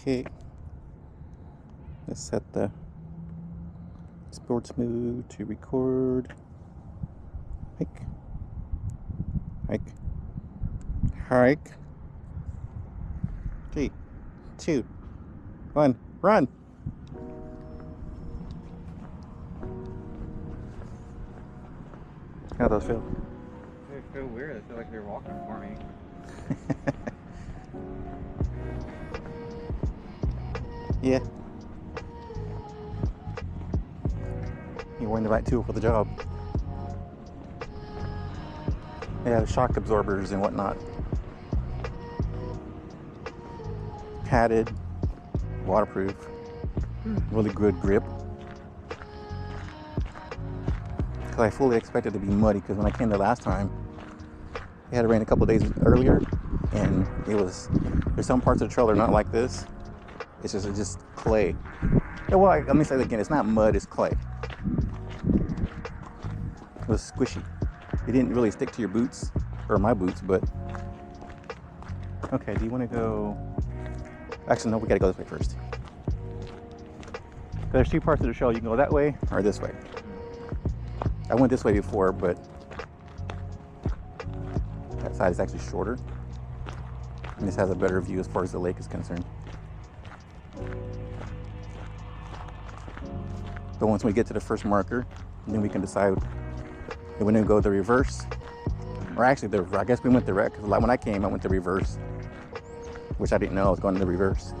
Okay, let's set the sports mode to record. Hike, hike, hike. 3, 2, 1, run. How does those feel? They feel weird. I feel like they're walking for me. Yeah. You're wearing the right tool for the job. They have shock absorbers and whatnot. Padded, waterproof, really good grip. Because I fully expected it to be muddy, because when I came there last time, it had rained a couple days earlier, and there's some parts of the trail that are not like this. It's just clay. Yeah, well, let me say that again. It's not mud, it's clay. It was squishy. It didn't really stick to your boots, or my boots, but... Okay, do you want to go... Actually, no, we got to go this way first. There's two parts of the trail. You can go that way or this way. I went this way before, but that side is actually shorter. And this has a better view as far as the lake is concerned. But once we get to the first marker, then we can decide if we're going to go the reverse. Or actually, I guess we went direct, because when I came, I went the reverse. Which I didn't know I was going the reverse.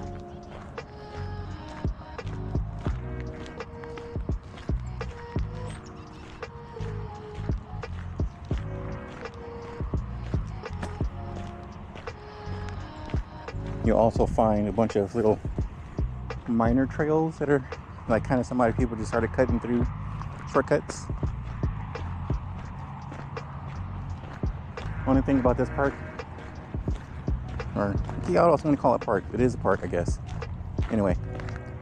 You'll also find a bunch of little minor trails that are like kind of people just started cutting through shortcuts. Only thing about this park, or I also want to call it park. It is a park, I guess. Anyway,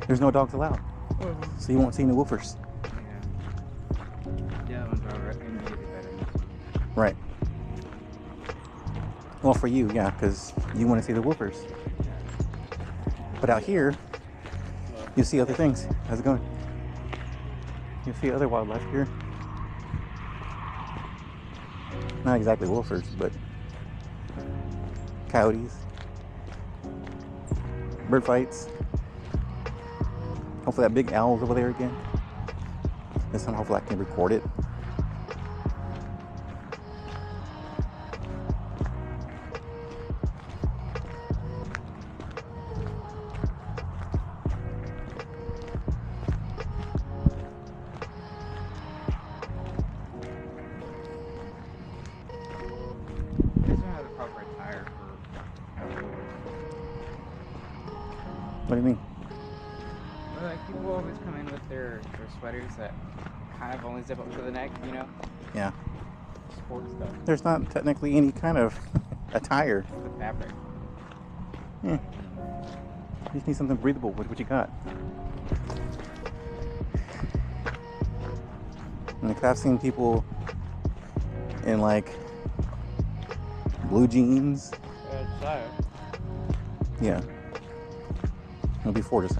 there's no dogs allowed, so you won't see any woofers. Yeah, ones are immediately better. Right. Well, for you, yeah, because you want to see the woofers. But out here, you see other things. How's it going? You see other wildlife here. Not exactly woofers, but coyotes, bird fights. Hopefully that big owl's over there again. This time, hopefully I can record it. What do you mean? Well, like people always come in with their sweaters that kind of only zip up to the neck, you know? Yeah. Sports stuff. There's not technically any kind of attire. The fabric. Yeah. You just need something breathable with what you got. And I've seen people in like blue jeans. Yeah. Well, before just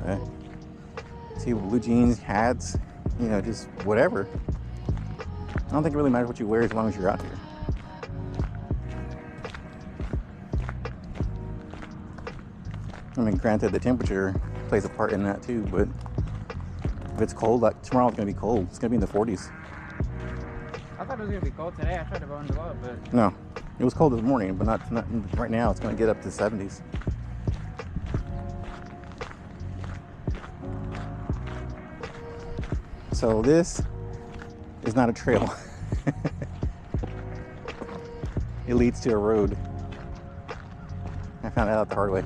see blue jeans, hats, you know, just whatever. I don't think it really matters what you wear as long as you're out here. I mean, granted, the temperature plays a part in that too, but if it's cold, like tomorrow's gonna be cold. It's gonna be in the 40s. I thought it was gonna be cold today. I tried to go in the glove, but no, it was cold this morning, but not right now. It's gonna get up to 70s. So this is not a trail. It leads to a road. I found that out the hard way.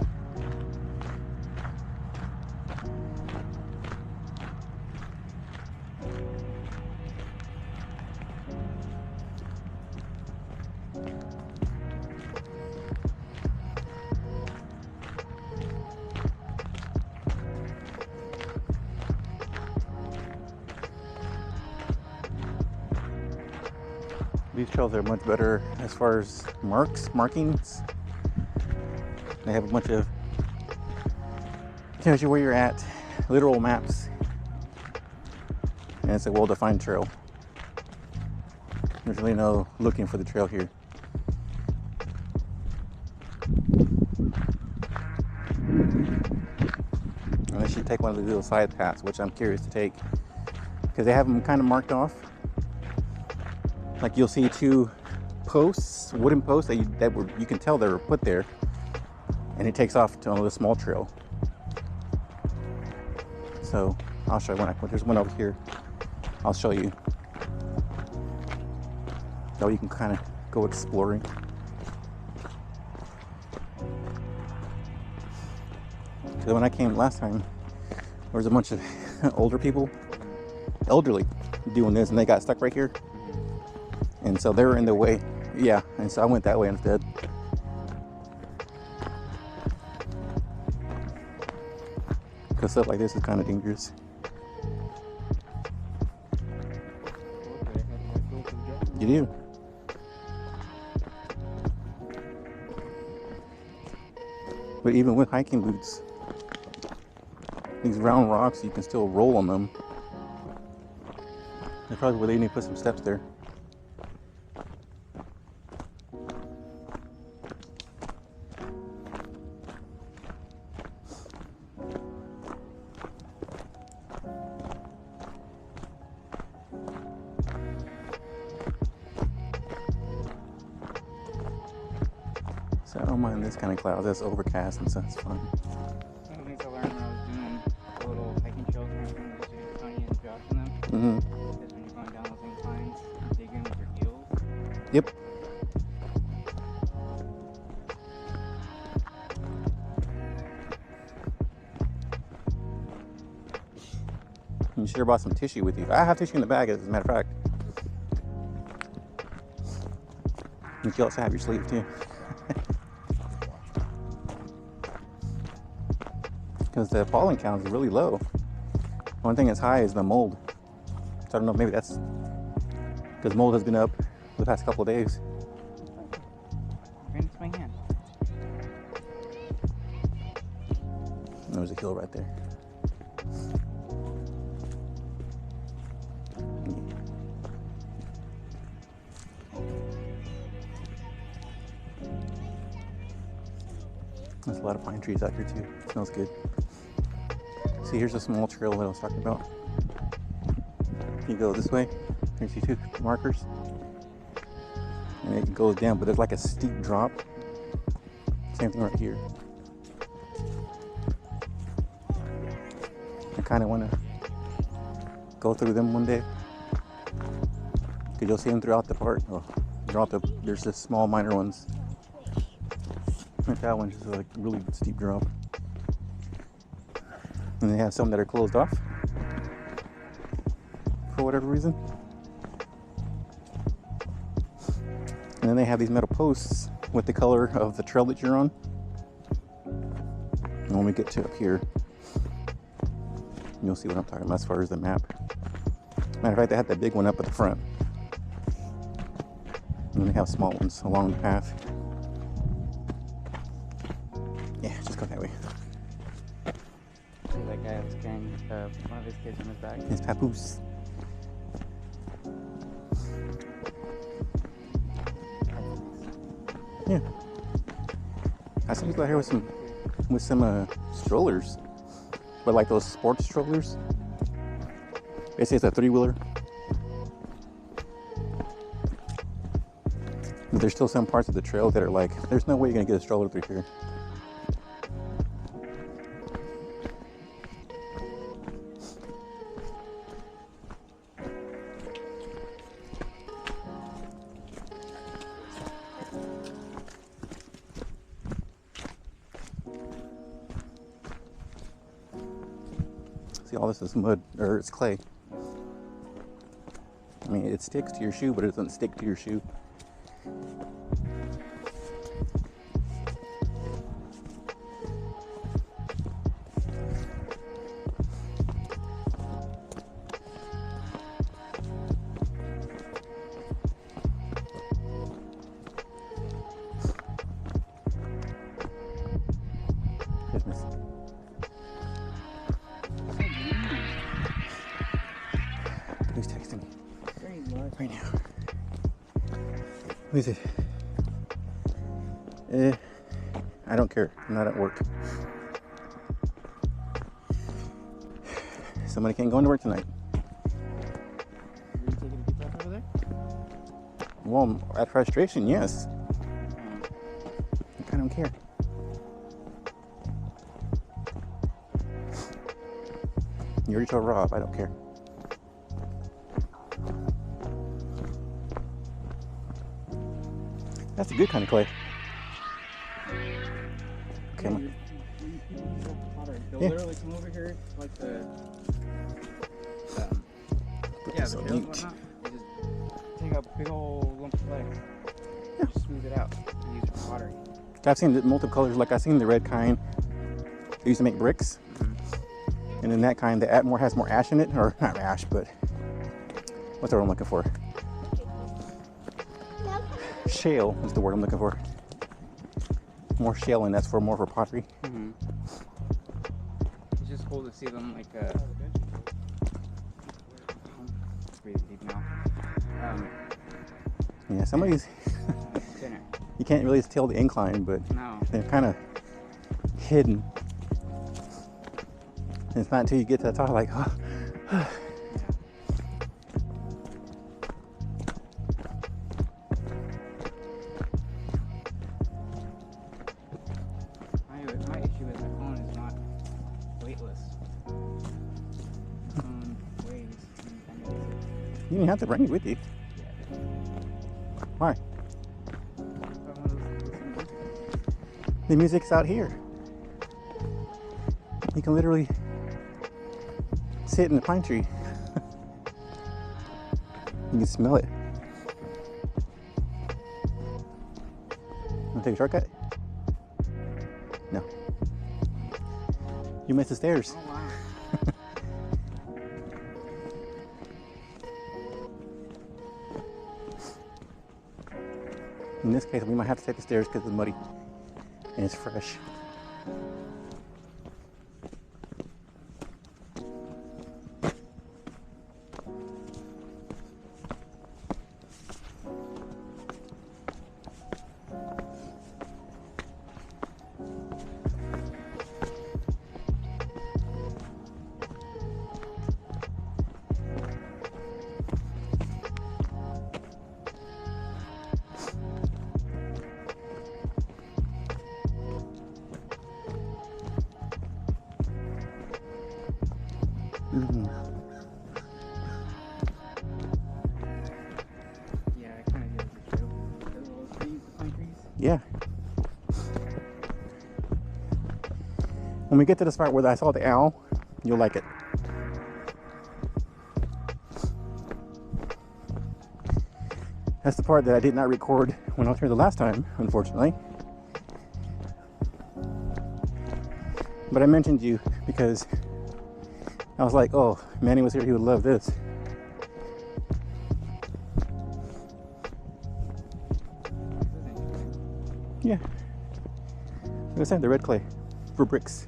These trails are much better as far as markings. They have a bunch of Tells you where you're at, literal maps, and it's a well-defined trail. There's really no looking for the trail here. Unless you take one of the little side paths, which I'm curious to take, because they have them kind of marked off. Like you'll see two posts, wooden posts you can tell they were put there, and it takes off to another small trail. So I'll show you there's one over here. I'll show you. So you can kind of go exploring. Because when I came last time, there was a bunch of elderly, doing this, and they got stuck right here. And so they were in the way. Yeah, and so I went that way instead. Because stuff like this is kind of dangerous. You do. But even with hiking boots, these round rocks, you can still roll on them. That's probably where they need to put some steps there. So I don't mind this kind of clouds. It's overcast and so it's fine. One of the things I learned when I was doing the little hiking trails around the Tony and Josh and them, is when you're going down those inclines, you dig in with your heels. Yep. You should have brought some tissue with you. I have tissue in the bag, as a matter of fact. You can also have your sleeve too. Because the pollen count is really low. One thing that's high is the mold. So I don't know, maybe that's because mold has been up the past couple of days. Right into my hand. There's a hill right there. There's a lot of pine trees out here too. It smells good. See, here's a small trail that I was talking about. You go this way, you see two markers, and it goes down, but there's like a steep drop. Same thing right here. I kind of want to go through them one day, because you'll see them throughout the park. Oh, there's just small minor ones. Like that one, just like really steep drop. And they have some that are closed off for whatever reason. And then they have these metal posts with the color of the trail that you're on. And when we get to up here, you'll see what I'm talking about as far as the map. Matter of fact, they had that big one up at the front. And then they have small ones along the path. Yeah, just go that way. That guy was carrying one of his kids on his back. His papoose. Yeah. I saw people out here with some strollers, but like those sports strollers. They say it's a 3-wheeler. But there's still some parts of the trail that are like, there's no way you're gonna get a stroller through here. See, all this is mud, or it's clay. I mean, it sticks to your shoe, but it doesn't stick to your shoe. Goodness. Who's texting me Very large. right now? Who is it? I don't care. I'm not at work. Somebody can't go into work tonight. Are you taking a pizza over there? Well, at frustration, yes. I don't care. You already told Rob, I don't care. That's a good kind of clay. Okay, They'll literally come over here like the this the on tails and mute. whatnot. They just take a big old lump of clay, just smooth it out, and use it for pottery. I've seen the multiple colors, like I've seen the red kind. They used to make bricks. And then that kind, the has more ash in it, or not ash, but what's the word I'm looking for? Shale is the word I'm looking for. More shale, and that's more for pottery. It's just cool to see them like breathe deep now. Yeah, some of these Thinner. you can't really tell the incline, but No. they're kind of hidden. And it's not until you get to the top, like, oh. My issue is my phone is not weightless. Phone weighs. You didn't have to bring it with you. Why? The music's out here. You can literally sit in the pine tree. You can smell it. Want to take a shortcut? No. You missed the stairs. Oh wow. In this case, we might have to take the stairs because it's muddy and it's fresh. Yeah, I kind of do too. The little trees, the pine trees. Yeah. When we get to the spot where I saw the owl, you'll like it. That's the part that I did not record when I was here the last time, unfortunately. But I mentioned you because I was like, oh, Manny was here, he would love this. Yeah. Like I said, the red clay for bricks.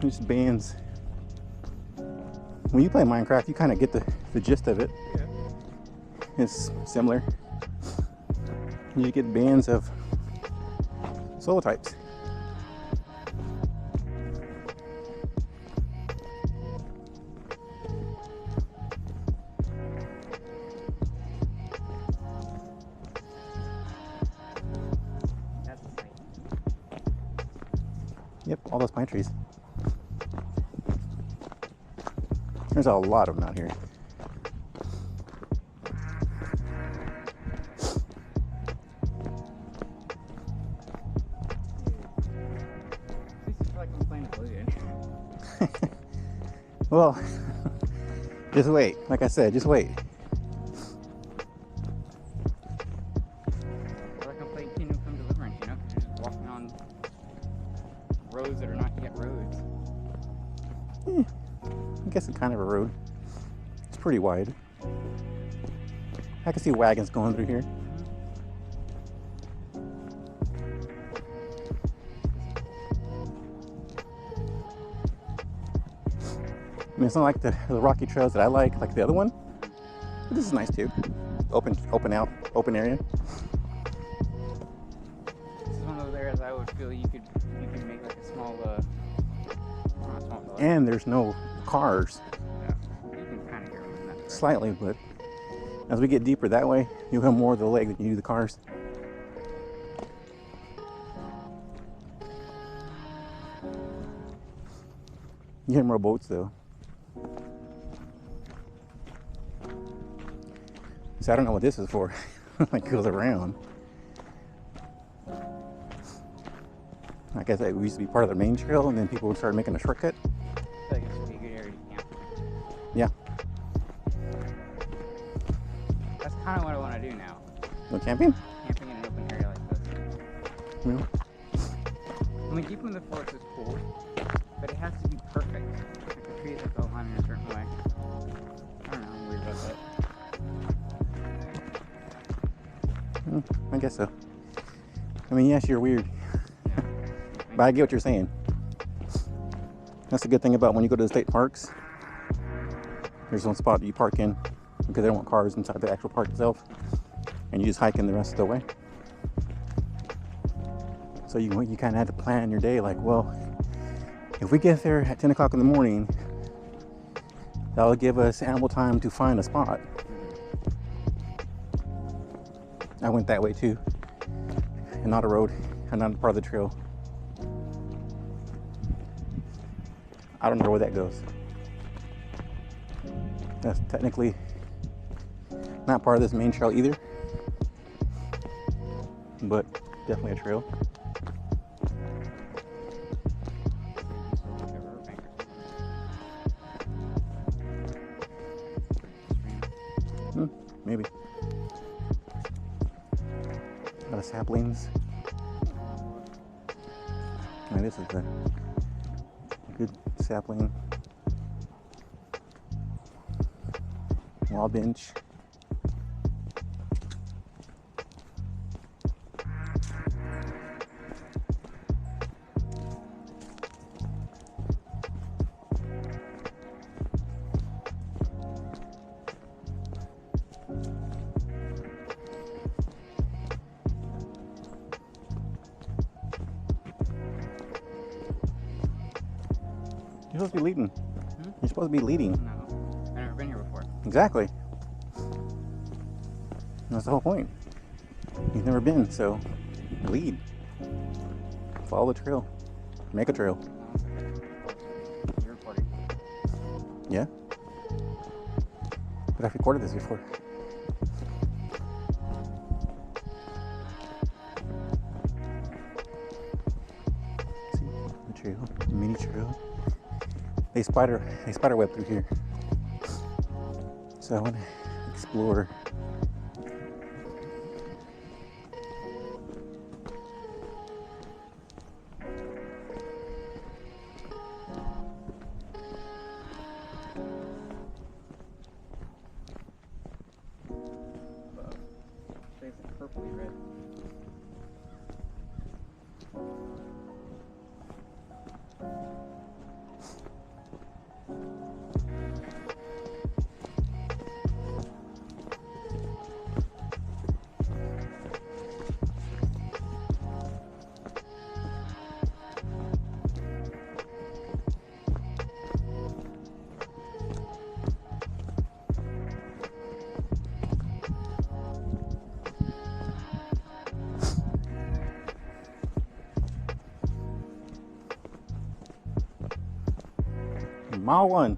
Just bands. When you play Minecraft, you kind of get the gist of it. Yeah. It's similar. You get bands of solar types. That's the site. Yep, all those pine trees. There's a lot of them out here. This is like I'm playing Oblivion. Well, just wait. Like I said, just wait. Like I'm playing Kingdom Come Deliverance, you know? 'Cause you're just walking on roads that are not yet roads. I guess it's kind of a road. It's pretty wide. I can see wagons going through here. I mean, it's not like the rocky trails that I like the other one. But this is nice too. Open area. This is one of those areas I would feel you could make like a small, not small, but like, And there's no cars. yeah, you can kind of hear them in that direction. Slightly, but as we get deeper that way, you'll have more of the lake than you do the cars. You hear more boats though. So I don't know what this is for. Like it goes around. I guess it used to be part of the main trail, and then people would start making a shortcut. I feel like this would be a good area to camp. Yeah. That's kind of what I want to do now. No camping? Camping in an open area like this. Yeah. I mean, deep in the forest is cool, but it has to be perfect. Like the trees have to align in a certain way. I don't know, I'm weird about that. I guess so. I mean, yes, you're weird. Yeah. But I get what you're saying. That's the good thing about when you go to the state parks. There's one spot that you park in because they don't want cars inside the actual park itself. And you just hike in the rest of the way. So you kind of have to plan your day like, well, if we get there at 10 o'clock in the morning, that'll give us ample time to find a spot. I went that way too. And not a road, and not a part of the trail. I don't know where that goes. That's technically not part of this main trail either, but definitely a trail. Maybe. A lot of saplings. And this is a good sapling. Wall bench. You're supposed to be leading. You're supposed to be leading. No, I've never been here before. Exactly. That's the whole point. You've never been, so lead. Follow the trail. Make a trail. You're recording. Yeah? But I've recorded this before. See, the trail, mini trail. They spider web through here. So I want to explore. It's purpley red. Mile 1.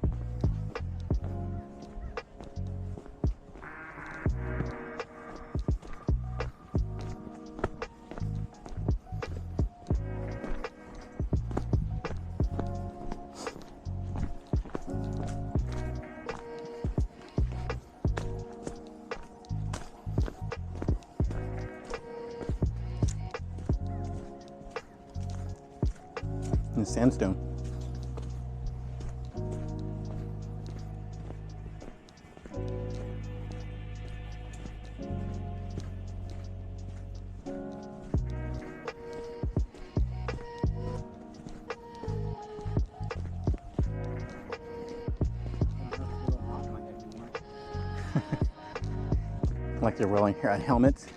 And sandstone. Like they're wearing helmets.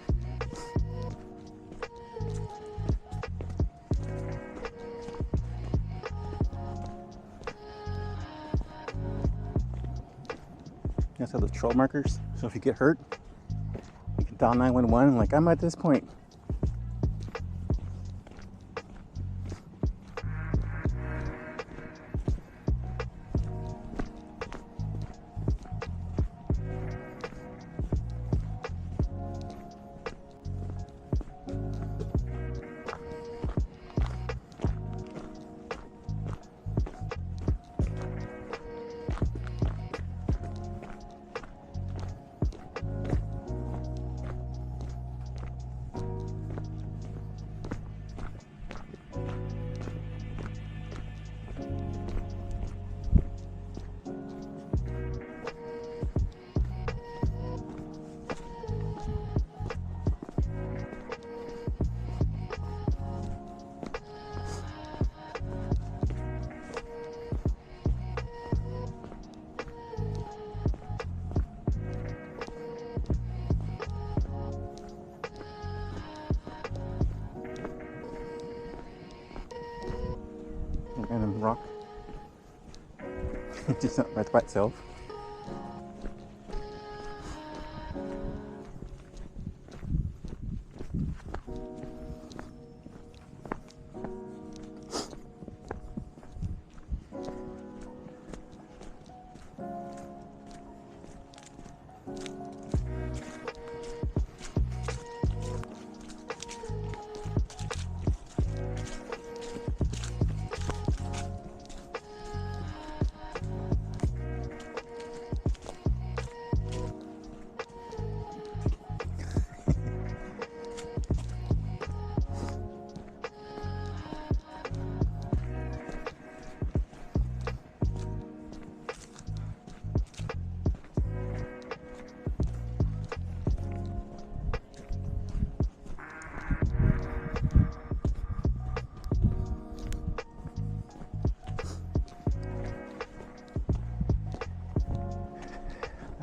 That's how the troll markers. So if you get hurt, you can dial 911. Like, I'm at this point. Random rock. Just not right by itself.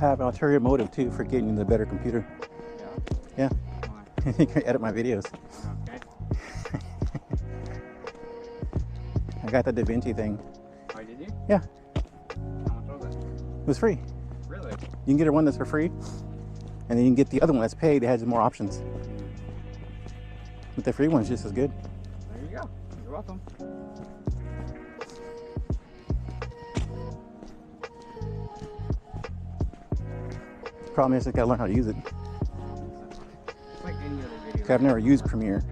I have an ulterior motive too for getting the better computer. Yeah? Yeah. Why? You can edit my videos. Okay. I got the Da Vinci thing. Oh, did you? Yeah. How much was it? It was free. Really? You can get one that's for free, and then you can get the other one that's paid. It has more options. But the free one's just as good. There you go. You're welcome. Problem is, I gotta learn how to use it. It's like any other video. 'Cause I've never used Premiere.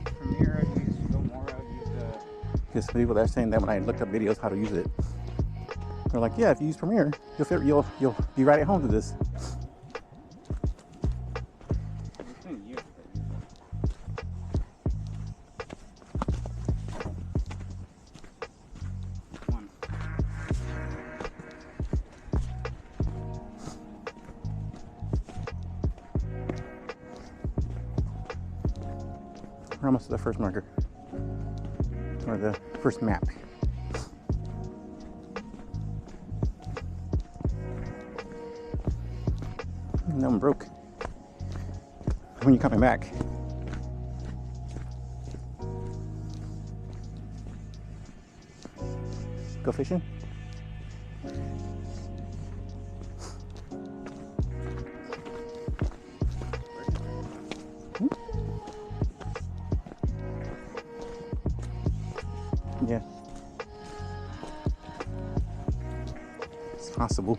Premiere, I'd use Filmora, I'd use Because people that are saying that when I looked up videos how to use it, they're like, yeah, if you use Premiere, you'll be right at home to this. One. We're almost to the first marker. Or the first map. No, I'm broke. When you coming back? Go fishing? Hmm? Yeah. It's possible.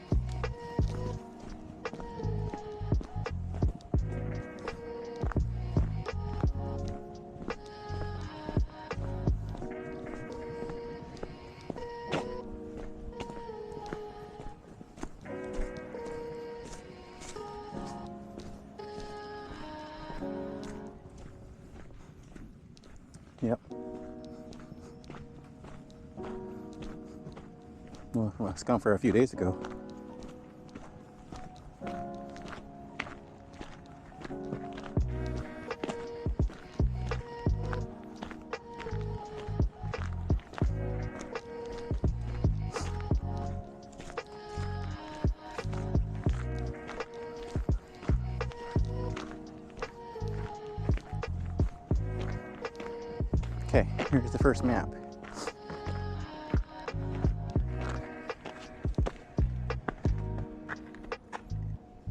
Yep. Well, it's gone for a few days ago. Here's the first map.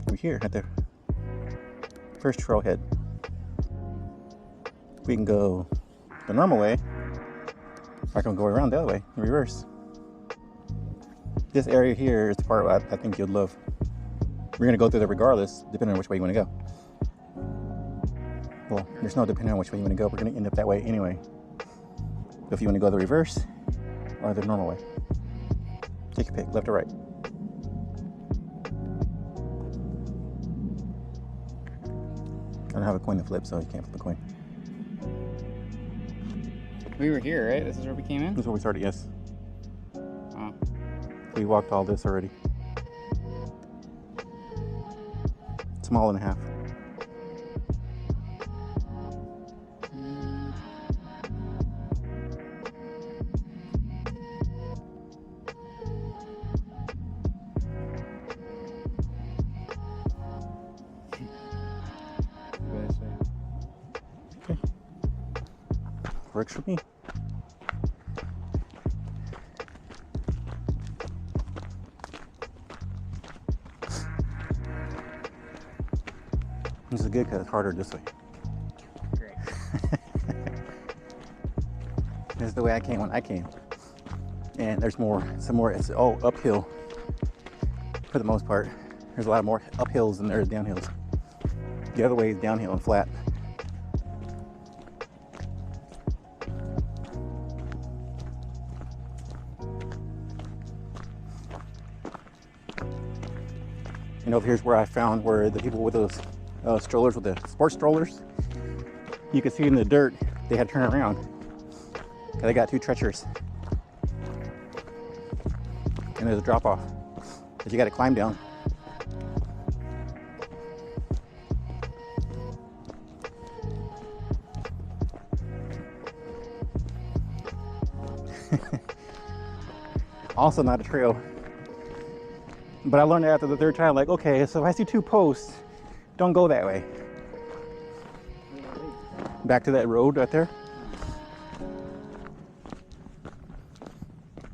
We're here at the first trailhead. We can go the normal way, or I can go around the other way, in reverse. This area here is the part I think you'd love. We're gonna go through there regardless, depending on which way you wanna go. Well, there's no depending on which way you wanna go. We're gonna end up that way anyway. If you wanna go the reverse or the normal way, take your pick, left or right. I don't have a coin to flip, so you can't flip a coin. We were here, right? This is where we came in? This is where we started, yes. Oh. We walked all this already. It's a mile and a half. Okay. Works for me. This is good because it's harder this way. Great. This is the way I came when I came. And there's some more, it's all uphill for the most part. There's a lot more uphills than there is downhills. The other way is downhill and flat. And over here's where I found where the people with those strollers, with the sports strollers, you can see in the dirt they had to turn around because they got too treacherous. And there's a drop off that you got to climb down. Also not a trail. But I learned after the third time, like, okay, so if I see two posts, don't go that way. Back to that road right there.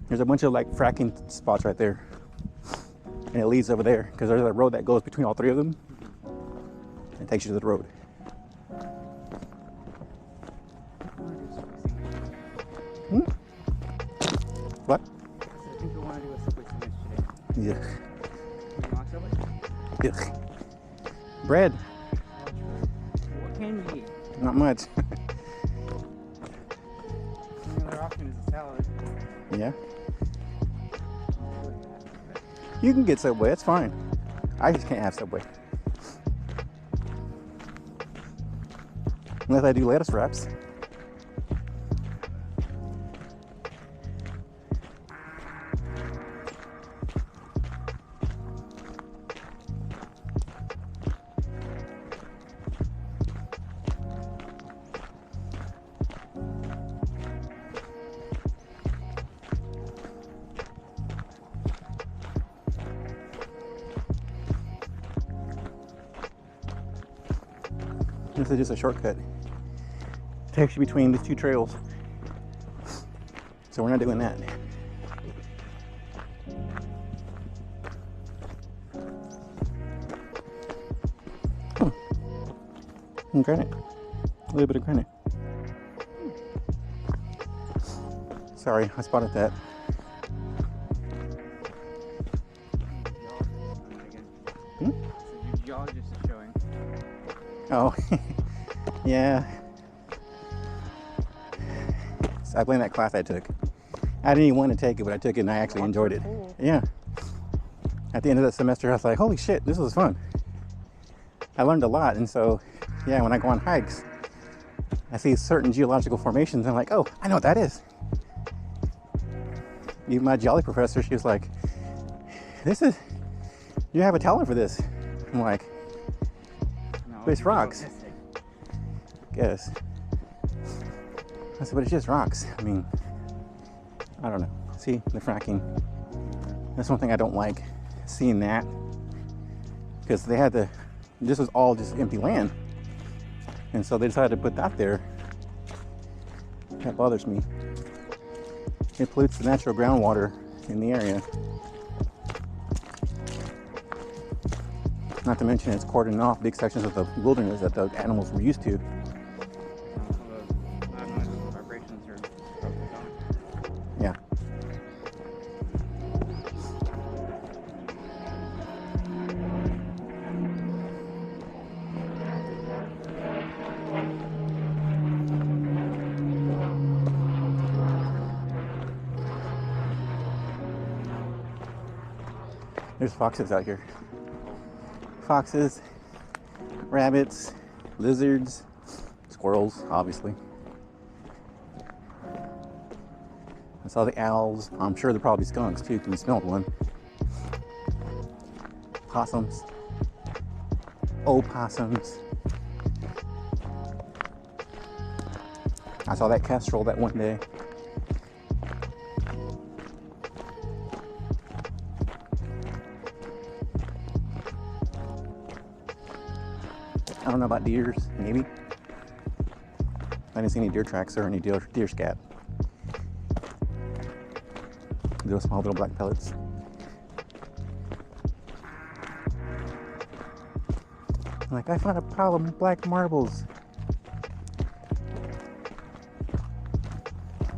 There's a bunch of like fracking spots right there. And it leads over there because there's a road that goes between all three of them. It takes you to the road. Hmm? What? I think we want to do a Subway sandwich today. Yeah. You want Subway? Ugh. Bread. What can you eat? Not much. The other option is a salad. Yeah. You can get Subway, it's fine. I just can't have Subway. Unless I do lettuce wraps. This is just a shortcut. It takes you between these two trails. So we're not doing that. And granite. A little bit of granite. Sorry, I spotted that. So your geologist is showing. Oh, yeah. So I blame that class I took. I didn't even want to take it, but I took it and I actually enjoyed it. Yeah. At the end of the semester, I was like, holy shit, this was fun. I learned a lot. And so, yeah, when I go on hikes, I see certain geological formations. And I'm like, oh, I know what that is. Even my geology professor, she was like, you have a talent for this. I'm like, but it's rocks. Guess. I said, but it's just rocks. I mean, I don't know. See, the fracking. That's one thing I don't like, seeing that. Because this was all just empty land. And so they decided to put that there. That bothers me. It pollutes the natural groundwater in the area. Not to mention it's cordoning off big sections of the wilderness that the animals were used to. Loud noises and vibrations are probably gone. Yeah. There's foxes out here. Foxes, rabbits, lizards, squirrels, obviously. I saw the owls. I'm sure there are probably skunks too, because we smelled one. Possums. Opossums. I saw that kestrel that one day. I don't know about deers, maybe. I didn't see any deer tracks or any deer scat. Those small little black pellets. I'm like, I found a pile of black marbles.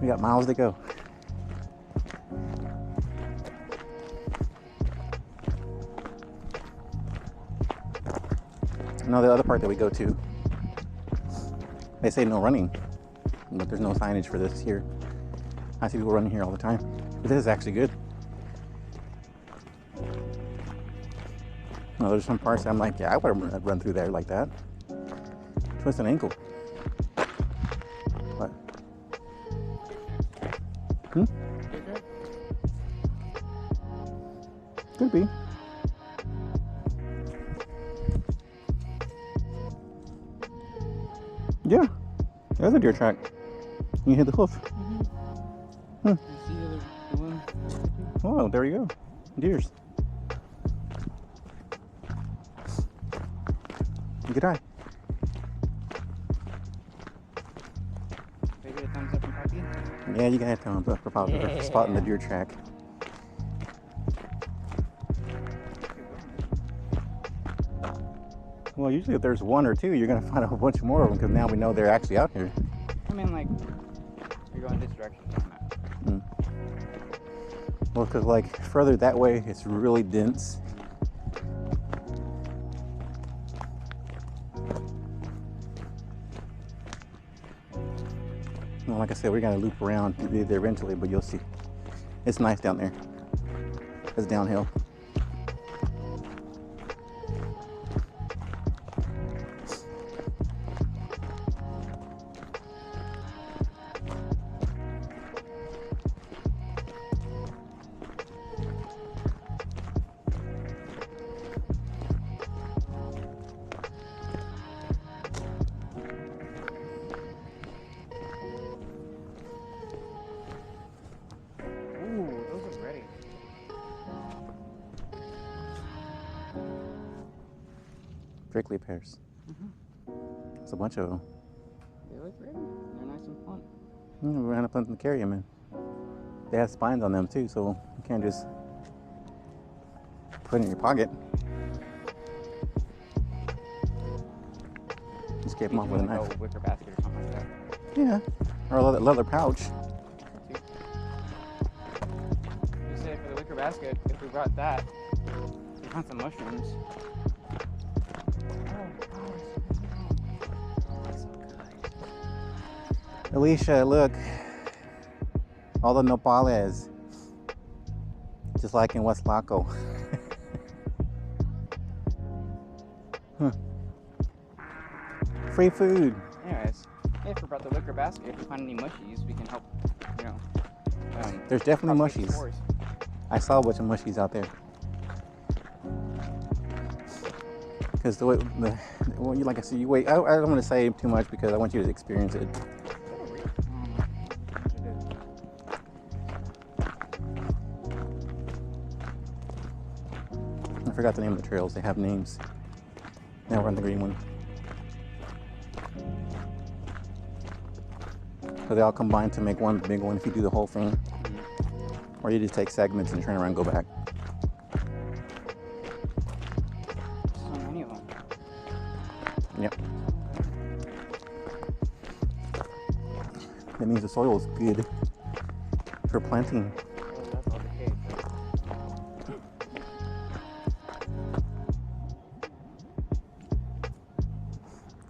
We got miles to go. Now the other part that we go to, they say no running, but there's no signage for this here. I see people running here all the time. But this is actually good. No, there's some parts that I'm like, yeah, I wouldn't run through there like that. Twist an ankle. What? Could be. Yeah, there's a deer track. You hit the hoof. You see the one? Oh, there you go. Deers. Good eye. Maybe a thumbs up and copy? Yeah, you gotta thumbs up for spotting the deer track. Well, usually if there's one or two, you're gonna find a whole bunch more of them because now we know they're actually out here. I mean, like, you're going this direction. Well, because like further that way, it's really dense. Well, like I said, we're gonna loop around to be there eventually, but you'll see. It's nice down there. It's downhill. Prickly pears. There's a bunch of them. They look ready. They're nice and plump. We're gonna put them to carry them in. They have spines on them too, so you can't just put it in your pocket. Just get them off with a knife. A wicker basket or something like that. Yeah, or a leather pouch. You say for the wicker basket, if we brought that, we found some mushrooms. Alicia, look. All the nopales. Just like in West Laco. Free food. Anyways, if we brought the wicker basket, if we find any mushies, we can help, you know. There's definitely propagate the mushies. spores. I saw a bunch of mushies out there. Because the way, well, like I said, you wait. I don't want to say too much because I want you to experience it. I forgot the name of the trails. They have names. Now we're on the green one. So they all combine to make one big one if you do the whole thing. Or you just take segments and turn around and go back. So many of them. Yep. That means the soil is good for planting. Oh, that's all the cake.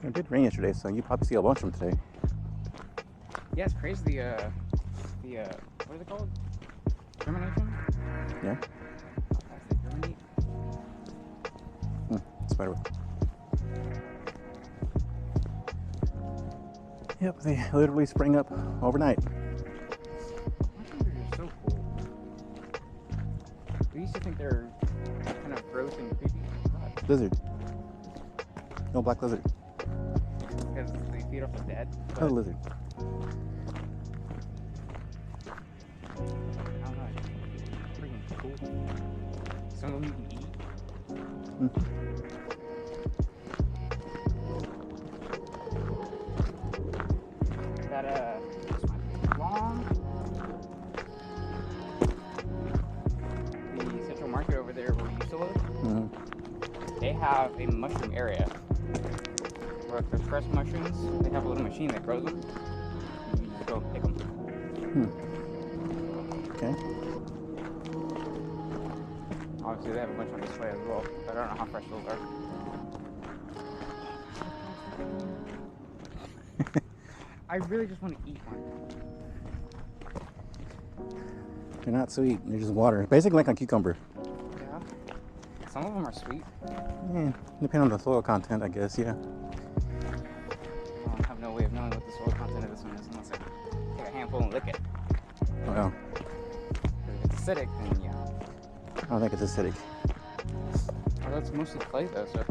It did rain yesterday, so you probably see a bunch of them today. Yeah, it's crazy. The what is it called? Germination? Yeah. That's the germinate. Spider. Yep, they literally spring up overnight. Mushrooms are just so cool. We used to think they're kind of gross and creepy. But Lizard. No black lizard. because they feed off the dead. No lizard. I don't know. It's freaking cool. Some of them you can eat. That this might be long. The Central Market over there where we used to live, they have a mushroom area. Where if there's fresh mushrooms, they have a little machine that grows them. You just go pick them. Okay. Obviously, they have a bunch on display as well, but I don't know how fresh those are. I really just want to eat one. They're not sweet. They're just water. Basically like a cucumber. Yeah. Some of them are sweet. Yeah, depending on the soil content, I guess. Yeah. I have no way of knowing what the soil content of this one is unless I take a handful and lick it. Well, If it's acidic, then yeah. I don't think it's acidic. Oh, that's mostly clay though, so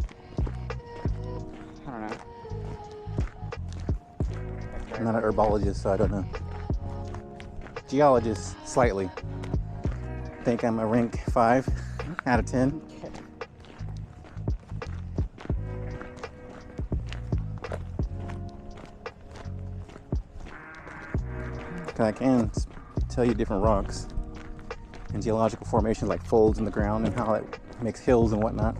I don't know. I'm not an herbologist, so I don't know. Geologist, slightly. Think I'm a rank 5 out of 10. I can tell you different rocks and geological formations like folds in the ground and how that makes hills and whatnot.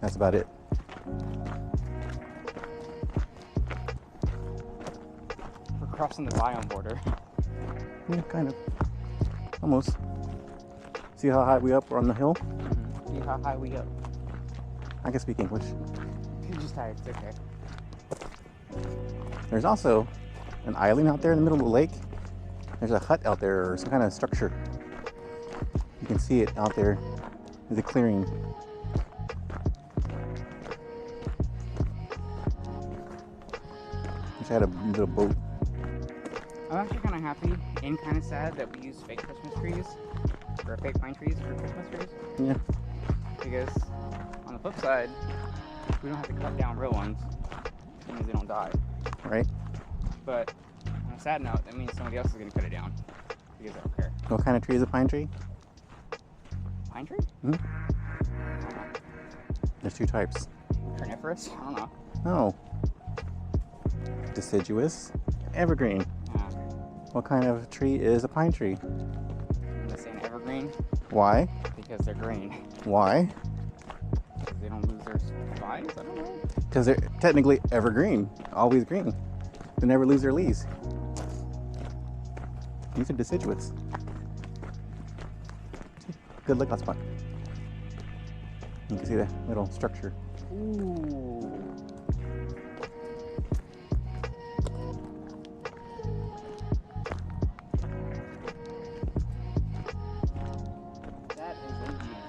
That's about it. We're crossing the biome border. Yeah, kind of. Almost. See how high we up? We're on the hill. See how high we up. I can speak English. You're just tired. It's okay. There's also an island out there in the middle of the lake. There's a hut out there or some kind of structure. You can see it out there. There's a clearing. Wish I had a little boat. I'm actually kind of happy and kind of sad that we use fake Christmas trees or fake pine trees for Christmas trees. Yeah. Because on the flip side, we don't have to cut down real ones. That means they don't die. Right. But on a sad note, that means somebody else is going to cut it down because they don't care. What kind of tree is a pine tree? Pine tree? Hmm? I don't know. There's 2 types. Carnivorous? I don't know. No. Deciduous, evergreen. Yeah. What kind of tree is a pine tree? I'm just saying evergreen Why? because they're green. Why? Because they don't lose their spines? I don't know. Because they're technically evergreen, always green. They never lose their leaves. These are deciduous. Good look spot. You can see the little structure. Ooh. That is Indian.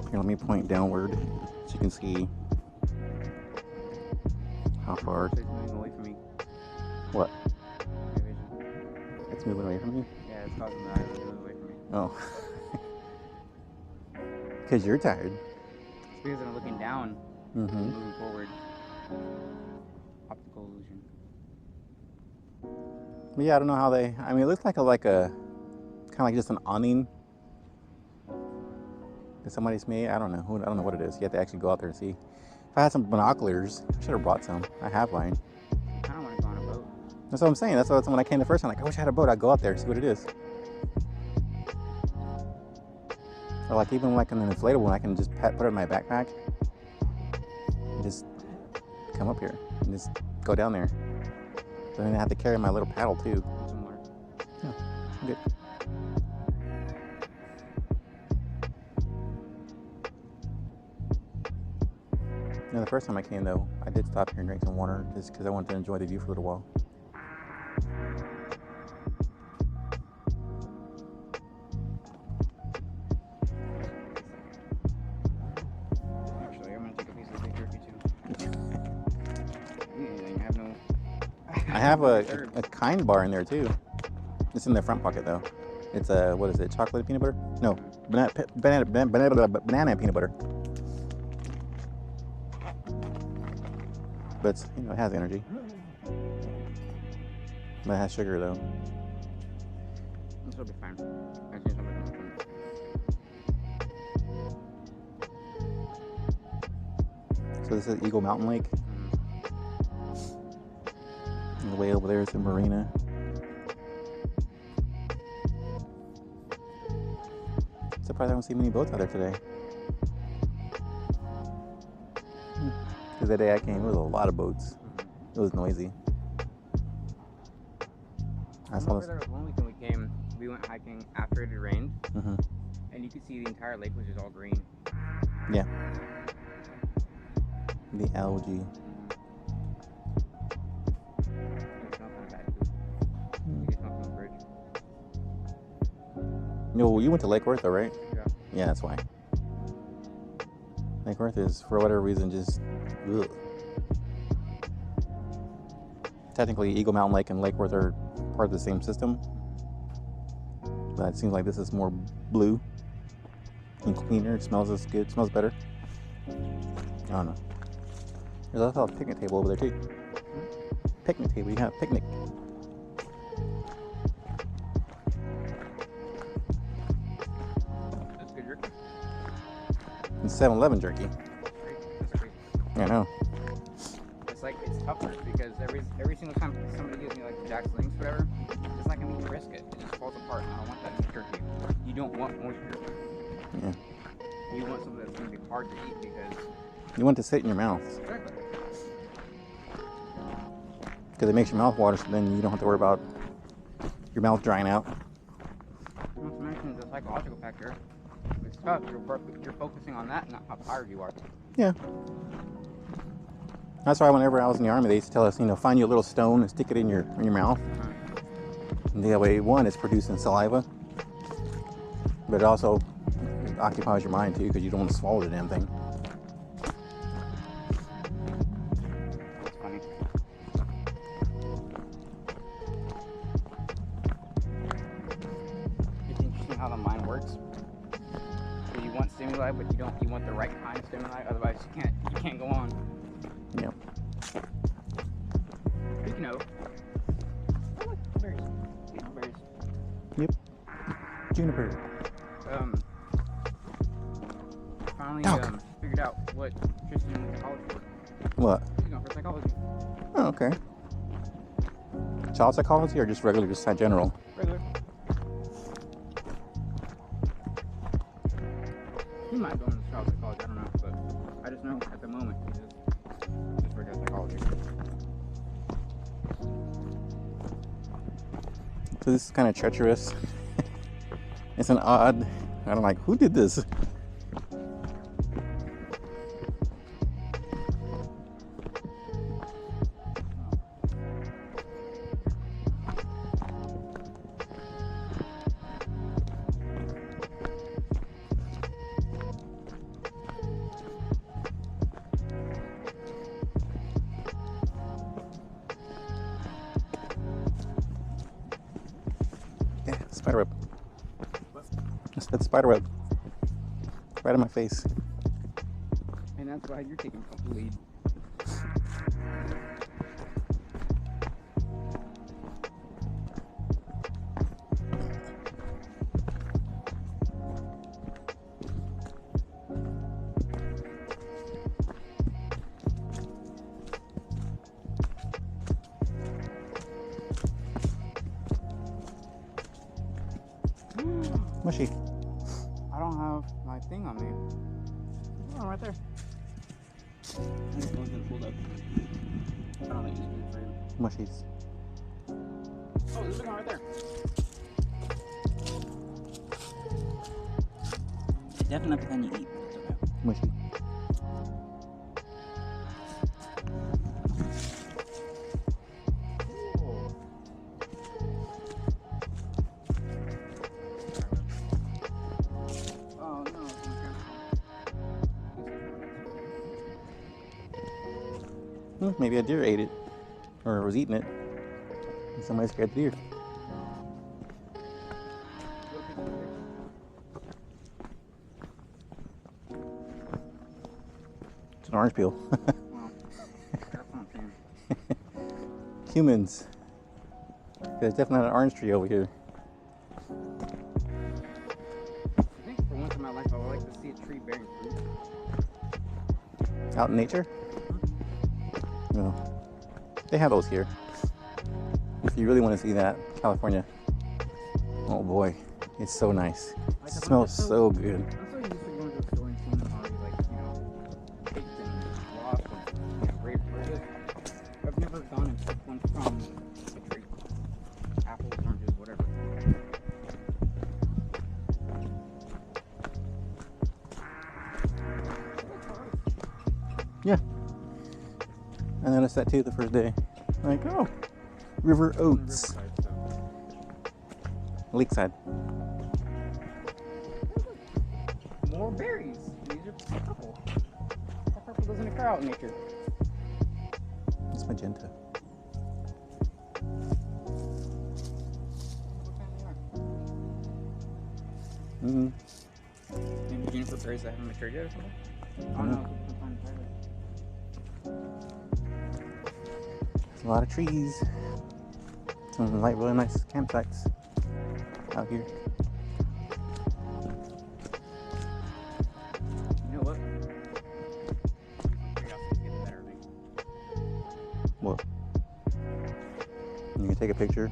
Here, let me point downward so you can see how far. It's moving away from me. What? My vision. It's moving away from you? Yeah, it's causing the island to move away from me. Oh. Because you're tired. It's because I'm looking down and Mm-hmm. moving forward. Optical illusion. But yeah, I don't know how they. I mean, it looks like a kind of like just an awning that somebody's made. I don't know. I don't know what it is. You have to actually go out there and see. If I had some binoculars, I should have brought some. I have mine. I kind of want to go on a boat. That's what I'm saying. That's what when I came the first time. Like, I wish I had a boat. I'd go out there and see what it is. Or like even like an inflatable one, I can just put it in my backpack and just come up here and just go down there. But then I have to carry my little paddle too. Somewhere. Yeah, I'm good. You know, the first time I came though, I did stop here and drink some water just because I wanted to enjoy the view for a little while. Actually, I'm gonna take a piece of beef jerky too. Anything? I have no. I have a kind bar in there too. It's in the front pocket though. It's a, what is it, chocolate peanut butter? No, banana peanut butter. But it's, you know, it has energy. But it has sugar though. This will be fine. I see something on the phone. So this is Eagle Mountain Lake. And the way over there is the marina. Surprised I don't see many boats out there today. Because the day I came, there was a lot of boats. It was noisy. I saw this. There was one weekend we came. We went hiking after it had rained, Mm-hmm. and you could see the entire lake was just all green. Yeah. The algae. It smelled kind of bad too. You could smell from the bridge. No, you went to Lake Worth though, right? Yeah. Yeah, that's why. Lake Worth is, for whatever reason, just ugh. Technically, Eagle Mountain Lake and Lake Worth are part of the same system, but it seems like this is more blue and cleaner. It smells as good, smells better. I don't know. There's also a picnic table over there too. Picnic table, you can have a picnic. That's good jerky. It's 7-Eleven jerky. Great. That's great. I know. It's like, it's tougher because every single time somebody gives me like the Jack's Links, whatever, it's like I'm eating brisket. It just falls apart, and I don't want that in jerky. You don't want moisture. Yeah. You want something that's going to be hard to eat because. You want it to sit in your mouth Exactly. because it makes your mouth water, so then you don't have to worry about your mouth drying out. Not to mention the psychological factor. It's tough. You're focusing on that, not how tired you are. Yeah. That's why whenever I was in the army, they used to tell us, you know, find you a little stone and stick it in your mouth. And that way, one, it's producing saliva, but it also occupies your mind too, because you don't want to swallow the damn thing. It's funny. It's interesting how the mind works. So you want stimuli, but you want the right kind of stimuli. Otherwise, you can't go on. Yep. Speaking of, I like berries. Berries. Yep. Juniper. Finally Dog. figured out what Tristan went to college for. What? He's going for psychology. Oh, okay. Child psychology or just regular, just general? Regular. He might go into child psychology, I don't know, but I just know at the moment he's just regular psychology. So this is kind of treacherous. It's an odd, I don't like, who did this? Yeah, spider web. That's that spider web. Right in my face. And that's why you're taking the lead. Mushy. I don't have my thing on me. Oh, right there. I just wasn't pulled up. I don't think it's good for you. Mushies. Oh, there's a big one right there. It's definitely not the kind you eat, but it's okay. Mushy. Oh no, Maybe a deer ate it. Or was eating it. And somebody scared the deer. It's an orange peel. Humans. There's definitely not an orange tree over here. I think for once in my life I would like to see a tree bearing fruit. Out in nature? No. They have those here. If you really want to see that, California. Oh boy, it's so nice. It smells so good. I'm so used to going to the store and seeing them already, like, you know, baked and washed and grapefruit. I've never gone and picked one from a tree. Apples, oranges, whatever. Yeah. I noticed that too the first day. Like, oh, river oats. Lakeside. More berries. These are purple. That purple doesn't occur out in nature. It's magenta. What kind they are? Maybe juniper berries that haven't matured yet or something? Oh no, we can find There's a lot of trees. Some like really nice campsites out here. You know what? Curiosity gets better, maybe. What? You can take a picture.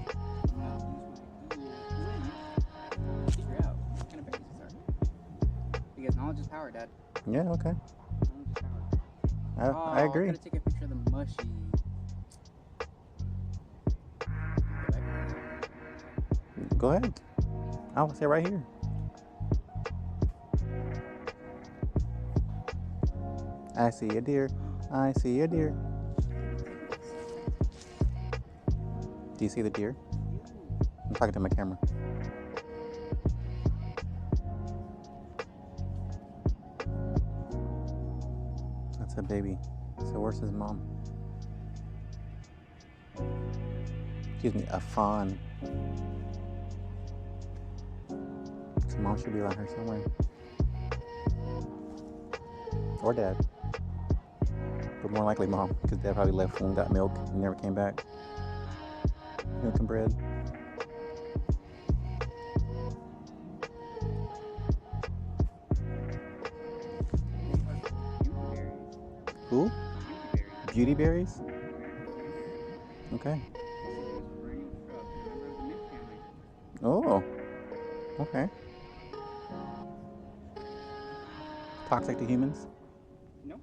Figure out what kind of berries these are. Because knowledge is power, Dad. Yeah, okay. Knowledge is power. I agree. I'm gonna take a picture of the mushy. Go ahead. I'll say right here. I see a deer. I see a deer. Do you see the deer? I'm talking to my camera. That's a baby. So where's his mom? Excuse me, a fawn. So mom should be around here somewhere. Or dad. But more likely mom, because dad probably left and got milk and never came back. Milk and bread. Who? Beauty berries? Okay. Oh. Okay. Toxic to humans? No.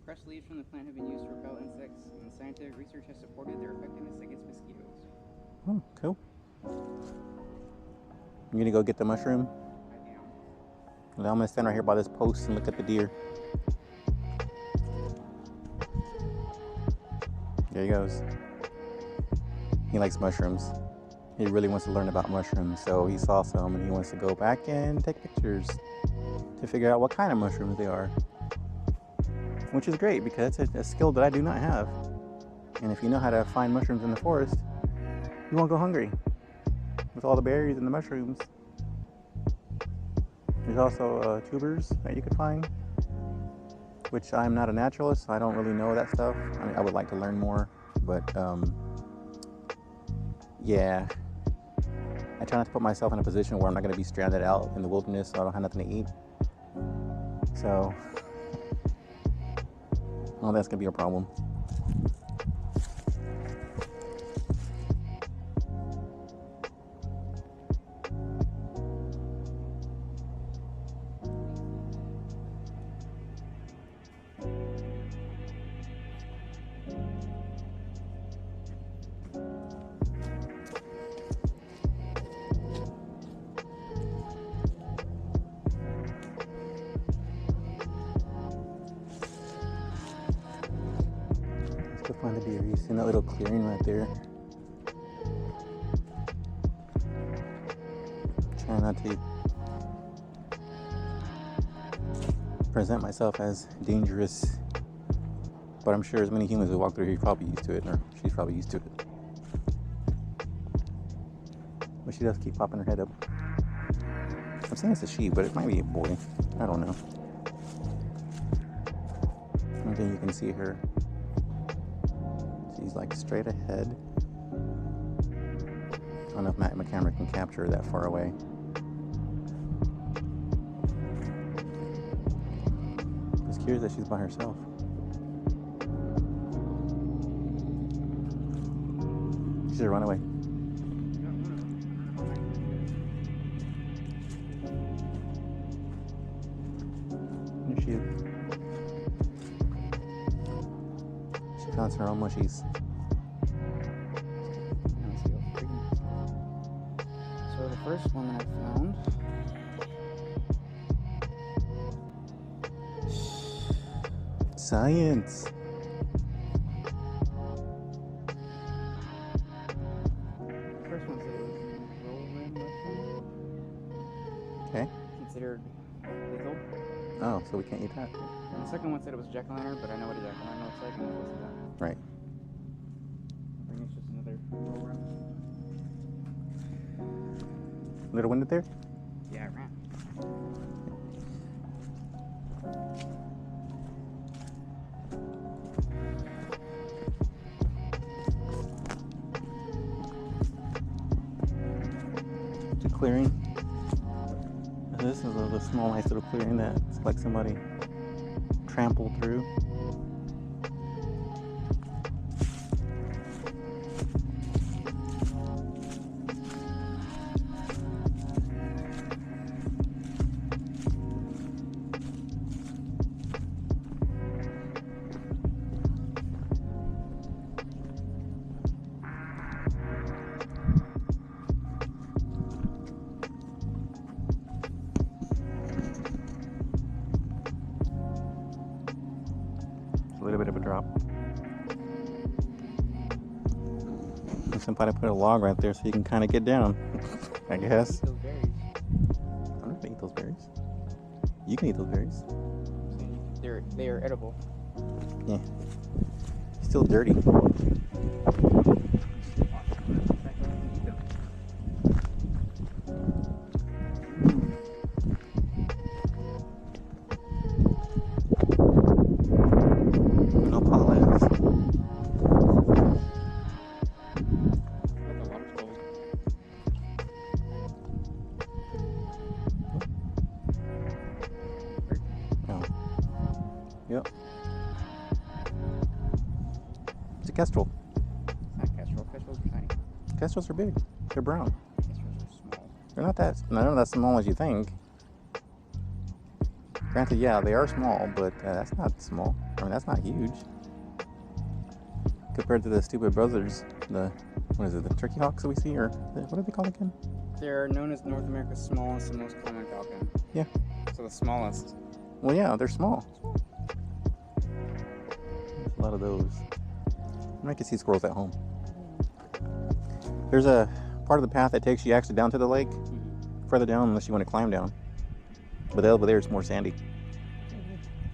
Crushed leaves from the plant have been used to repel insects, and scientific research has supported their effectiveness against mosquitoes. Oh, cool. You gonna go get the mushroom? I am. Well, I'm gonna stand right here by this post and look at the deer. There he goes. He likes mushrooms. He really wants to learn about mushrooms, so he saw some and he wants to go back and take pictures to figure out what kind of mushrooms they are. Which is great because it's a skill that I do not have. And if you know how to find mushrooms in the forest, you won't go hungry with all the berries and the mushrooms. There's also tubers that you could find, which I'm not a naturalist, so I don't really know that stuff. I mean, I would like to learn more, but yeah. I try not to put myself in a position where I'm not going to be stranded out in the wilderness, so I don't have nothing to eat. So, well, that's going to be a problem. Find the deer. You see that little clearing right there? Try not to present myself as dangerous, but I'm sure as many humans who walk through here, you're probably used to it, or she's probably used to it. But she does keep popping her head up. I'm saying it's a she, but it might be a boy. I don't know. And then you can see her. She's like straight ahead. I don't know if my camera can capture her that far away. It's curious that she's by herself. She's a runaway. There she is. She found her own mushies. So the first one that I found, Science. the first one said it was rolling mushroom, Okay. considered lethal. Oh, so we can't eat that. And the second one said it was jack-o'-lantern, but I know what a jack-o'-lantern looks like, and it wasn't that. Right. I think it's just another roll around. Little window there? Yeah, I ran. It's a clearing. This is a small, nice little clearing that it's like somebody trampled through. A little bit of a drop. And somebody put a log right there so you can kind of get down, I guess. Eat those berries. I'm not gonna eat those berries. You can eat those berries. They are edible. Yeah. Still dirty. No pollen. The water's cold. Oh. Yep. It's a kestrel. Not kestrel. Kestrels are tiny. Kestrels are big. They're brown. Kestrels are small. They're not that small as you think. Granted, yeah, they are small, but that's not small. I mean, that's not huge. Compared to the stupid buzzards, the turkey hawks that we see, or what are they called again? They're known as North America's smallest and most common falcon. Yeah. So the smallest. Well, yeah, they're small. There's a lot of those. I can see squirrels at home. There's a part of the path that takes you actually down to the lake, further down unless you want to climb down. But over there it's more sandy.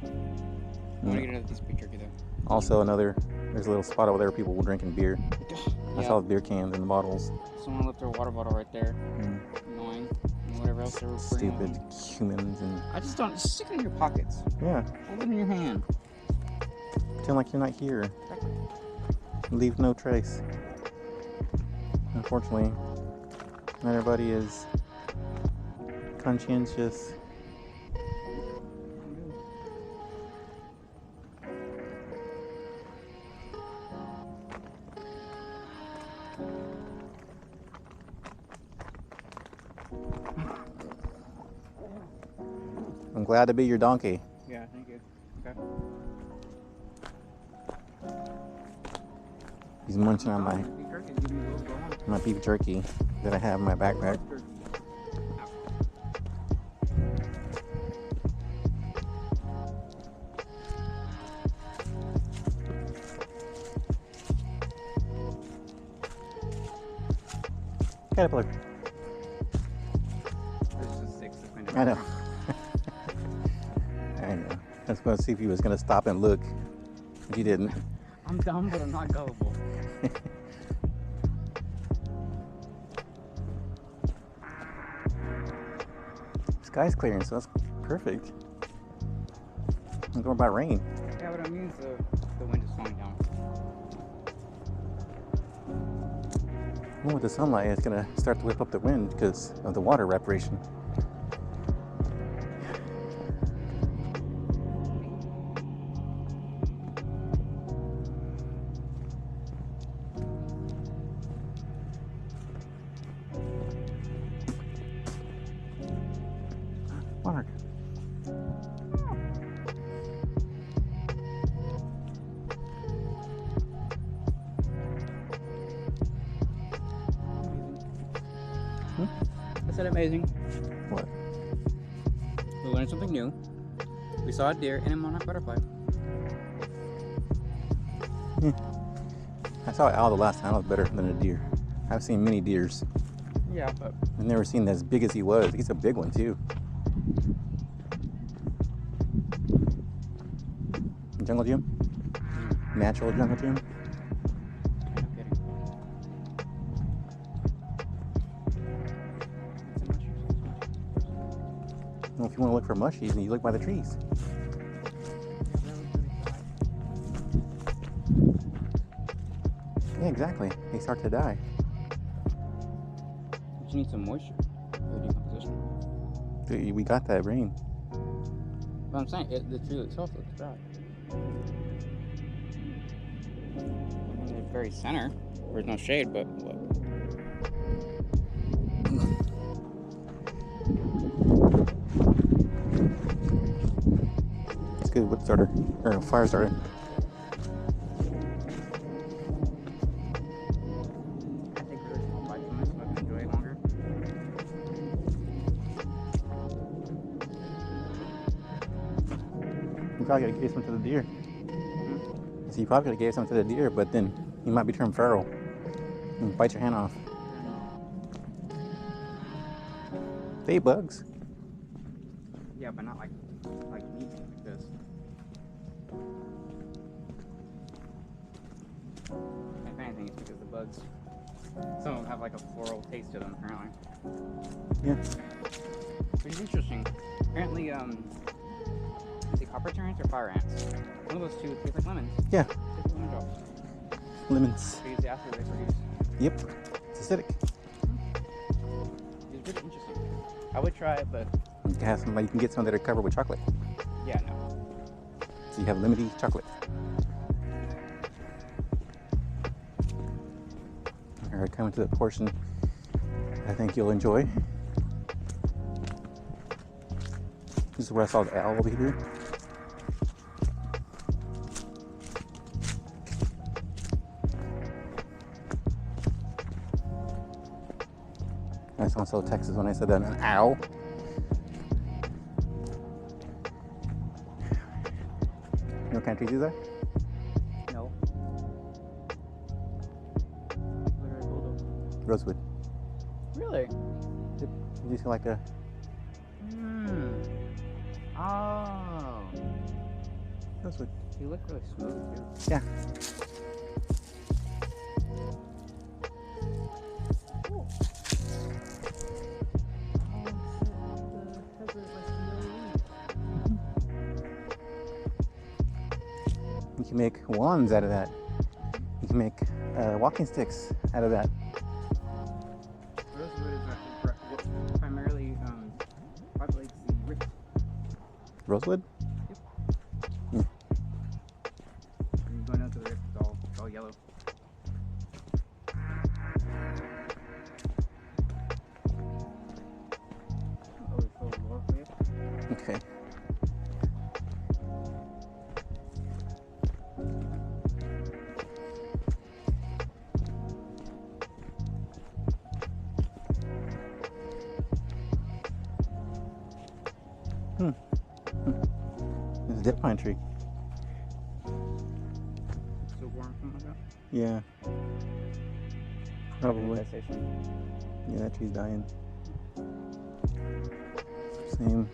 I want to get another piece of beef jerky though. Also there's a little spot over there where people were drinking beer. I saw the beer cans and the bottles. Someone left their water bottle right there. Annoying. And whatever else they were bringing. Stupid humans and I just don't. Just stick it in your pockets. yeah. Hold it in your hand. Pretend like you're not here. Leave no trace. Unfortunately, not everybody is conscientious. I'm glad to be your donkey. Yeah, thank you. Okay. He's munching on Beef jerky, give me a little go on. my beef jerky that I have in my backpack. Caterpillar. There's just 6 that kind of. I know. I know. I was going to see if he was going to stop and look. But he didn't. I'm dumb, but I'm not gullible. Sky's clearing, so that's perfect. I'm going by rain. Yeah, what I mean is the wind is slowing down. Even with the sunlight, it's going to start to whip up the wind because of the water evaporation. Mark. I said amazing. What? We learned something new. We saw a deer and a monarch butterfly. I saw an owl the last time. It was better than a deer. I've seen many deers. Yeah, but I've never seen as big as he was. He's a big one too. Jungle gym? Natural jungle gym? no kidding. Well, if you want to look for mushies, then you look by the trees. Yeah, exactly. They start to die. But you need some moisture for decomposition. Dude, we got that rain. But I'm saying, the tree itself looks dry. In the very center, there's no shade, but look. It's good wood starter, or fire starter. I think really small bite from this so I can enjoy it longer. You probably gotta give some to the deer. So you probably gotta give some to the deer, but then you might be turned feral and bite your hand off. They eat bugs. Yeah, but not like meat like this. If anything, it's because the bugs. Some of them have like a floral taste to them, apparently. Yeah. Which is interesting. Apparently, is it copper terns or fire ants? One of those two taste like lemons. Yeah. Taste like lemon drops. Lemons. They use the acid they produce. Yep. It's acidic. It's really interesting. I would try it, but You can have some. You can get some that are covered with chocolate. yeah, no. So you have lemony chocolate. All right, coming to the portion I think you'll enjoy. This is where I saw the owl over here. I sound so Texas when I said that. An owl. You know what kind of trees these are? No. What are they called? Rosewood. Really? Yep. You see like a Oh. rosewood. You look really smooth, too. Yeah. Cool. You can make wands out of that. You can make walking sticks out of that. Rosewood is what primarily populates the rift. Rosewood? When you go down to the rift, it's all yellow. Oh, it's so lower for you. Okay. This is a dead pine tree. So warm, something like that. Yeah. Probably. Infestation. Yeah, that tree's dying. Same.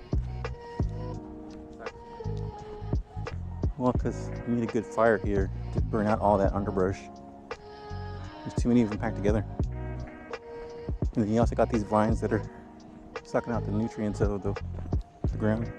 Well, because you need a good fire here to burn out all that underbrush. There's too many of them packed together. And then you also got these vines that are sucking out the nutrients of the ground.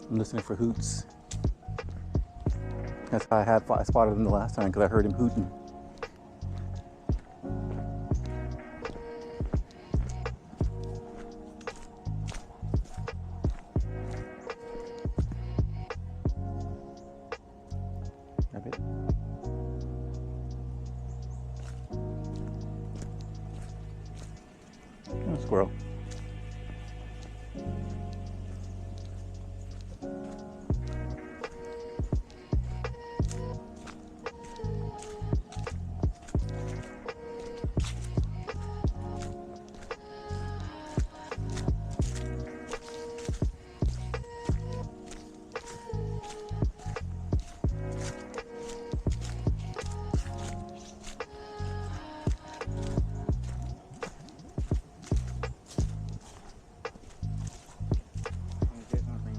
I'm listening for hoots. That's how I spotted him the last time, because I heard him hooting. Grab it. Oh, squirrel.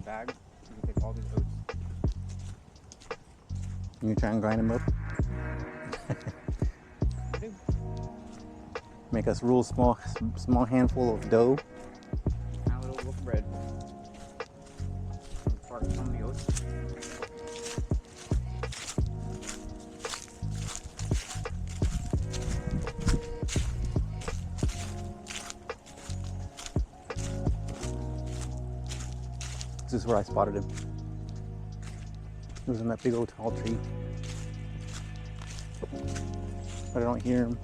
Bag, you can take all these oats. You try and grind them up? Make us real small handful of dough. Now a little loaf of bread. Start with some of the oats. This is where I spotted him. He was in that big old tall tree. But I don't hear him.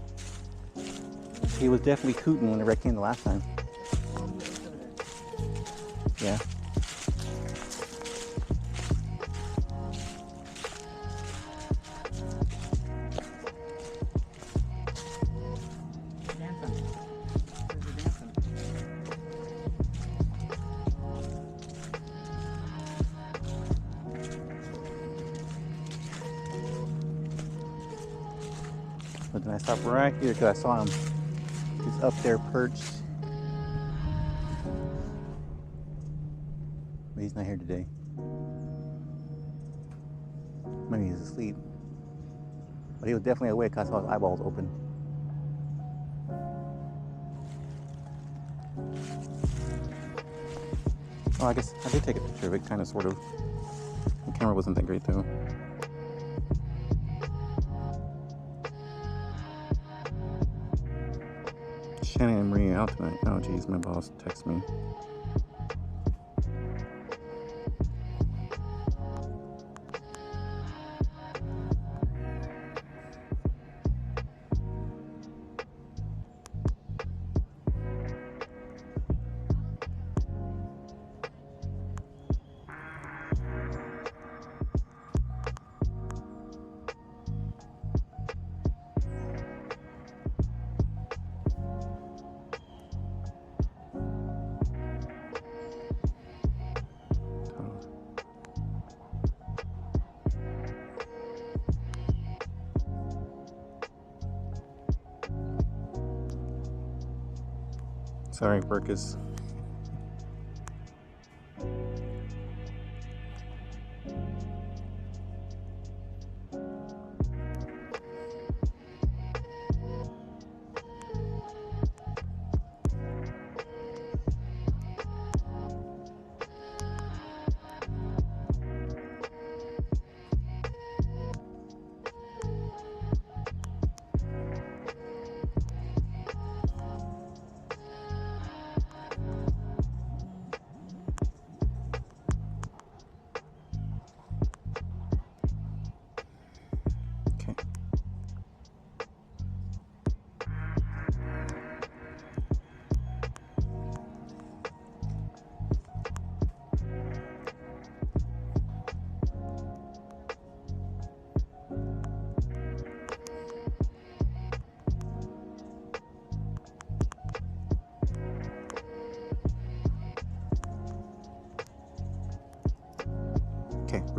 He was definitely hooting when the wreck came the last time. Yeah. But then I stopped right here because I saw him. He's up there perched. But he's not here today. Maybe he's asleep. But he was definitely awake because I saw his eyeballs open. Oh, I guess I did take a picture of it, kind of, sort of. The camera wasn't that great though. Shannon and Maria out tonight. Oh geez, my boss texted me. Sorry, Burkus.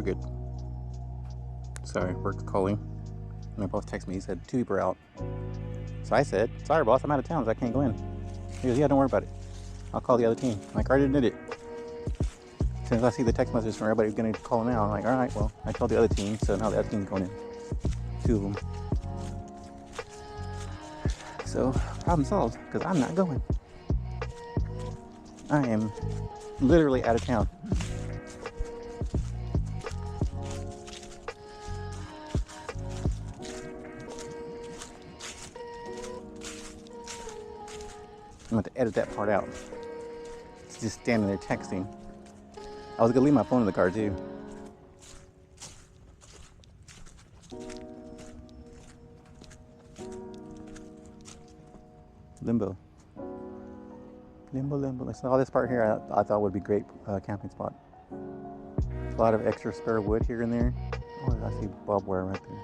we're good. Sorry, work's calling. My boss texted me. He said 2 people are out. So I said, sorry, boss, I'm out of town, so I can't go in. He goes, yeah, don't worry about it. I'll call the other team. I'm like, I already did it. As soon as I see the text message from everybody who's going to call now, I'm like, all right, well, I told the other team, so now the other team's going in. 2 of them. So, problem solved, because I'm not going. I am literally out of town. I'm going to edit that part out. It's just standing there texting. I was going to leave my phone in the car too. Limbo. Limbo. So all this part here I thought would be great camping spot. A lot of extra spare wood here and there. Oh, I see barbed wire right there.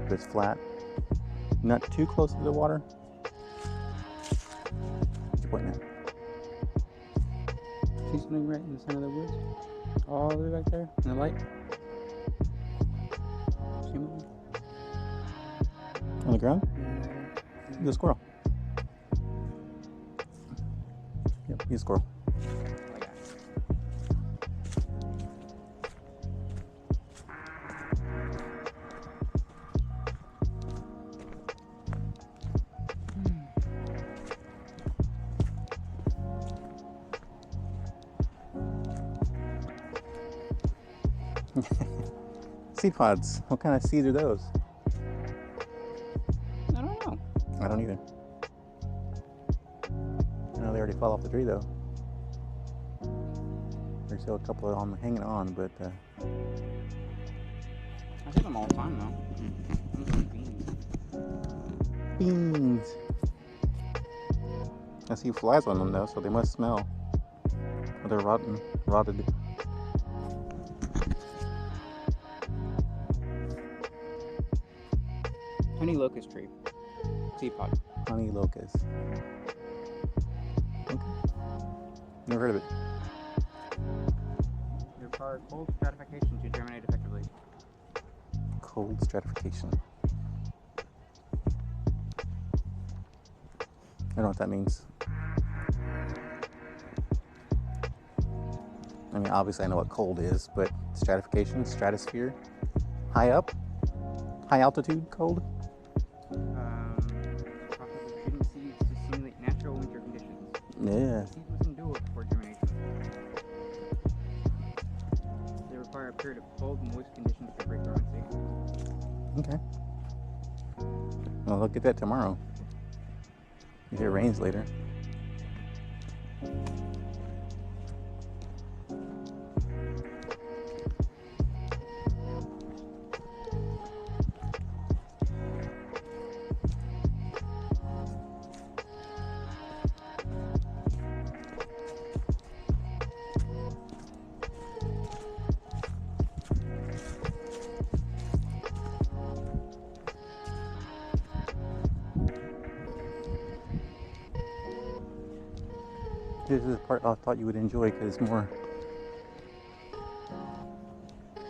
But it's flat. Not too close to the water. What's your point now? See something right in the center of the woods? All the way back there in the light? See something? On the ground? The squirrel. Yep, he's a squirrel. Seed pods. What kind of seeds are those? I don't know. I don't either. I know they already fell off the tree though. There's still a couple on hanging on, but I see them all the time though. Beans. I see flies on them though, so they must smell. Or they're rotted. Honey locust tree. Seed pod. Honey locust. Okay. Never heard of it. They require cold stratification to germinate effectively. Cold stratification. I don't know what that means. I mean, obviously I know what cold is, but stratification, stratosphere, high up, high altitude cold. Process of treating seeds to simulate natural winter conditions. Yeah. Seeds must endure before germination. They require a period of cold, moist conditions to break dormancy. Okay. Well, look at that tomorrow. If it rains later. This is the part I thought you would enjoy because it's more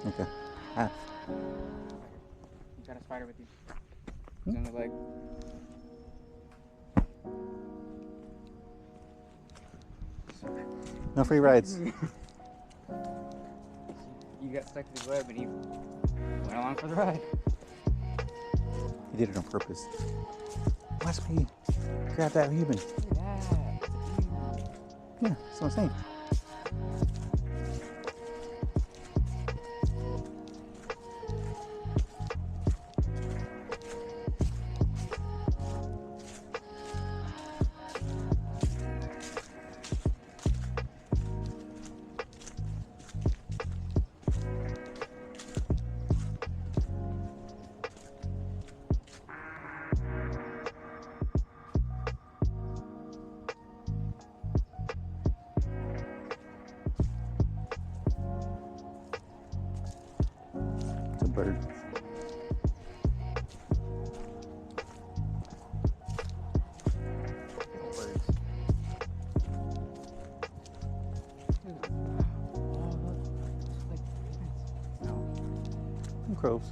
like a half. You got a spider with you. It's on the leg. No free rides. You got stuck to the web and you went along for the ride. He did it on purpose. Watch me grab that human. Look at that. Yeah, that's what I'm saying. It's a bird. crows.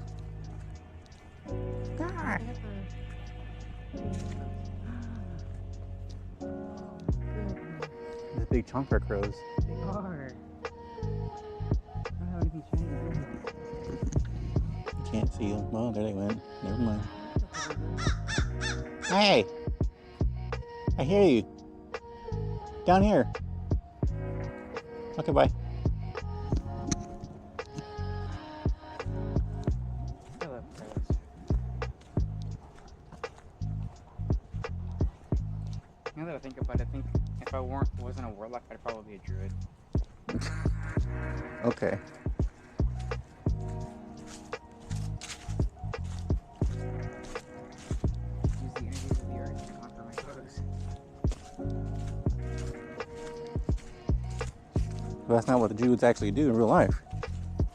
God. These big chonker crows. They are. I don't have anything shiny to do. You can't see them. Oh, there they went. Never mind. Hey! I hear you. Down here. Okay, bye. I love crows. Now that I think about it, I think if I wasn't a warlock, I'd probably be a druid. Okay. Use the energies of the earth to conquer my foes. But that's not what the druids actually do in real life.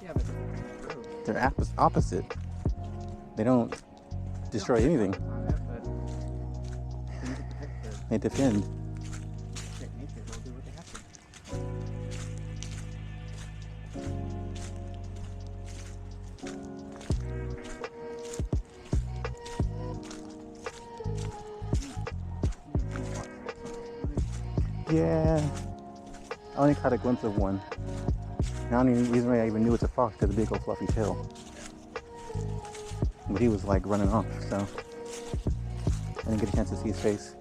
Yeah, but it's true. They're opposite. They don't destroy anything. On it, but they need to protect They defend. nature. They'll do what they have to. Yeah. I only caught a glimpse of one. The only reason why I even knew it's a fox because of the big old fluffy tail. But he was like running off, so I didn't get a chance to see his face.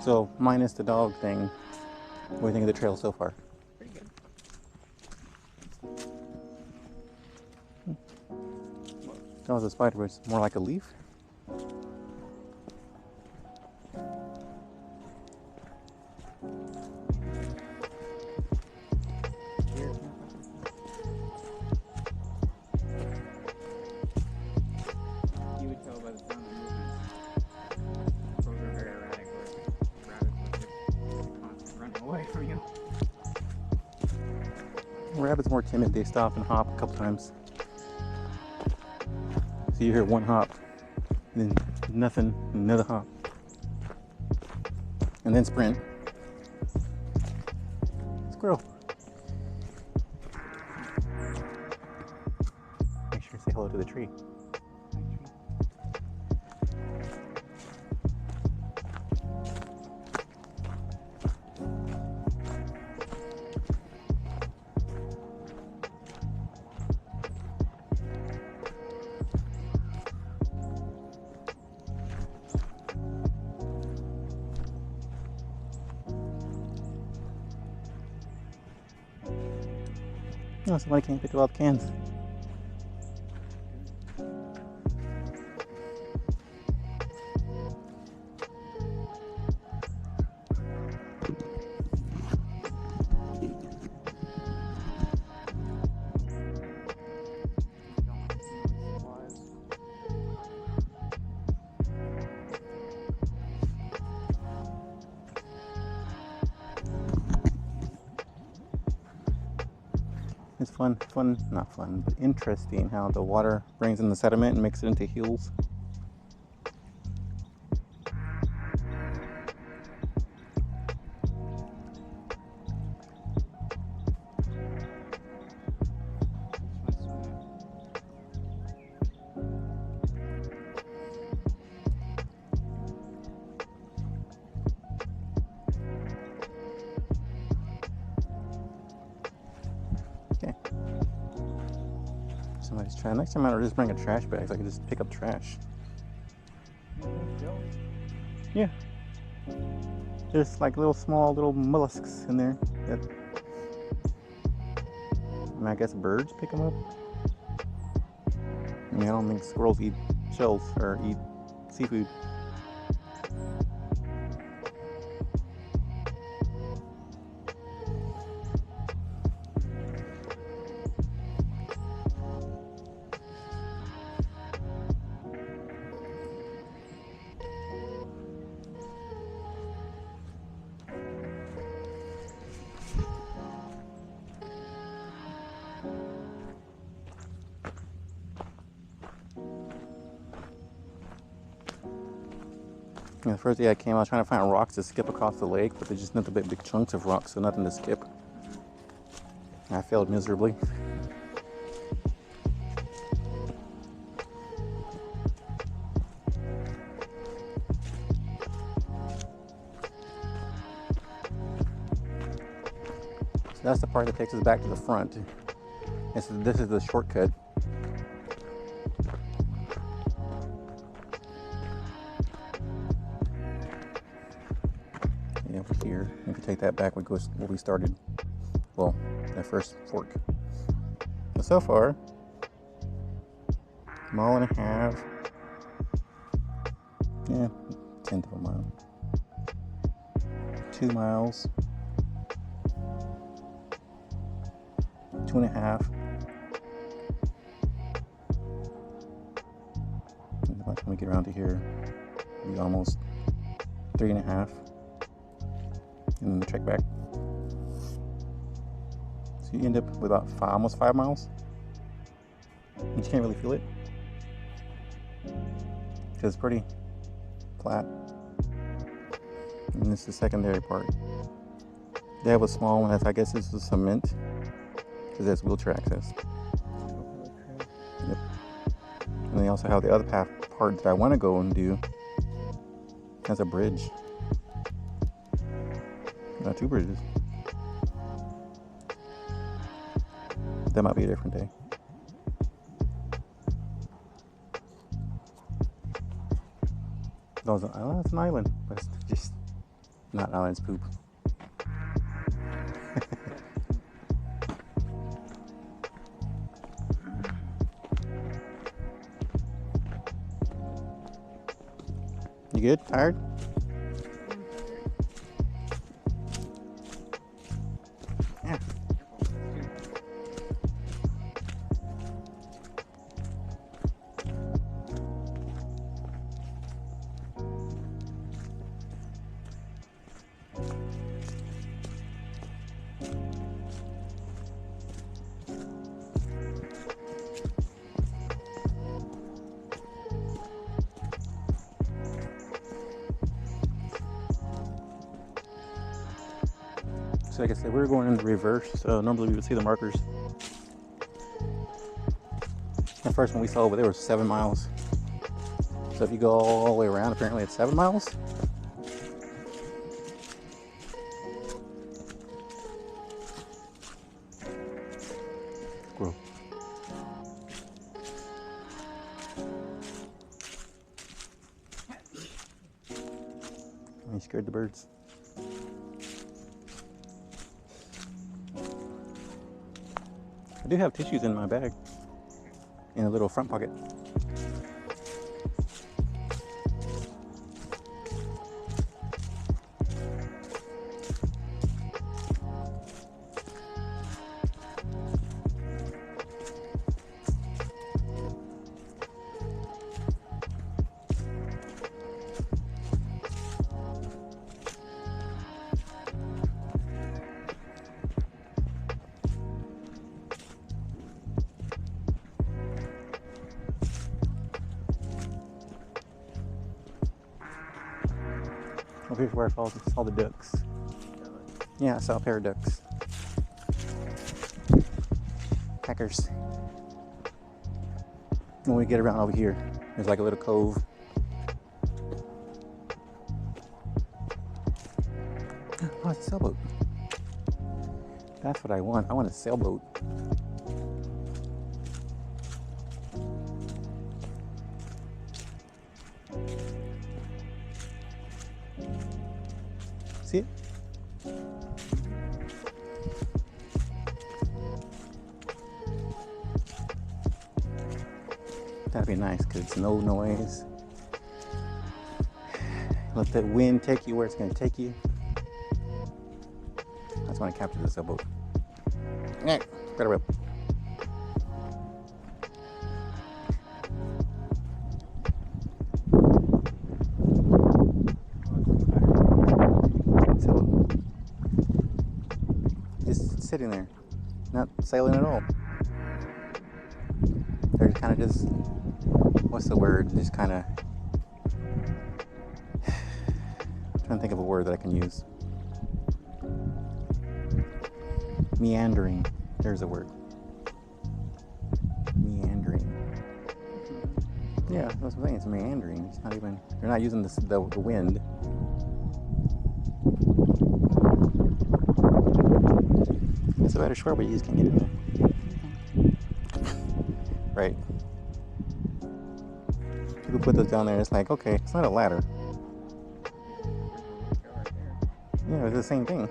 So, minus the dog thing, what do you think of the trail so far? Pretty good. That was a spider, but it's more like a leaf. You would tell by the sound of movements. Crows are very erratic, where rabbits are just constant running away from you. Rabbits more timid, they stop and hop a couple times. So you hear one hop, then nothing, another hop, and then sprint. Squirrel. Make sure to say hello to the tree. No, somebody can't pick up all the cans. It's not fun, but interesting how the water brings in the sediment and makes it into hills. Okay. Somebody's trying. Next time I'll just bring a trash bag so I can just pick up trash. Yeah. There's like small little mollusks in there. That, I guess birds pick them up. I mean, I don't think squirrels eat shells or eat seafood. And the first day I came, I was trying to find rocks to skip across the lake, but there's just nothing but big chunks of rocks, so nothing to skip. And I failed miserably. So that's the part that takes us back to the front. This is the shortcut. Yeah, over here. If you take that back, we go where we started. Well, that first fork. But so far, mile and a half. Yeah, 1/10 of a mile. 2 miles. 2.5. And by the time we get around to here, it'll be almost 3.5. And then the trek back. So you end up with about almost 5 miles. You can't really feel it because it's pretty flat. And this is the secondary part. They have a small one. I guess this is cement because that's wheelchair access. Yep. And they also have the other part that I want to go and do. Has a bridge. Not 2 bridges. That might be a different day. It's an island, but it's just not an island, it's poop. You good? Tired? Yeah. So like I said, we were going in the reverse. Normally we would see the markers. The first one we saw over there was 7 miles. So if you go all the way around, apparently it's 7 miles. Squirrel. You scared the birds. I do have tissues in my bag, in a little front pocket. Over here's where I saw the ducks. Yeah, I saw a pair of ducks. Packers. When we get around over here, there's like a little cove. Oh, it's a sailboat. That's what I want. I want a sailboat. See it? That'd be nice because it's no noise. Let that wind take you where it's going to take you. I just want to capture the sailboat. Yeah, got a rope. Sitting there, not sailing at all. They're kind of just, what's the word? Just kind of trying to think of a word that I can use. Meandering. There's a word. Meandering. Yeah, that's what I'm saying. It's meandering. It's not even. They're not using the wind. It's a better short, but you just can't get in there. Right. People put those down there. It's like, okay, it's not a ladder. Yeah, it's the same thing.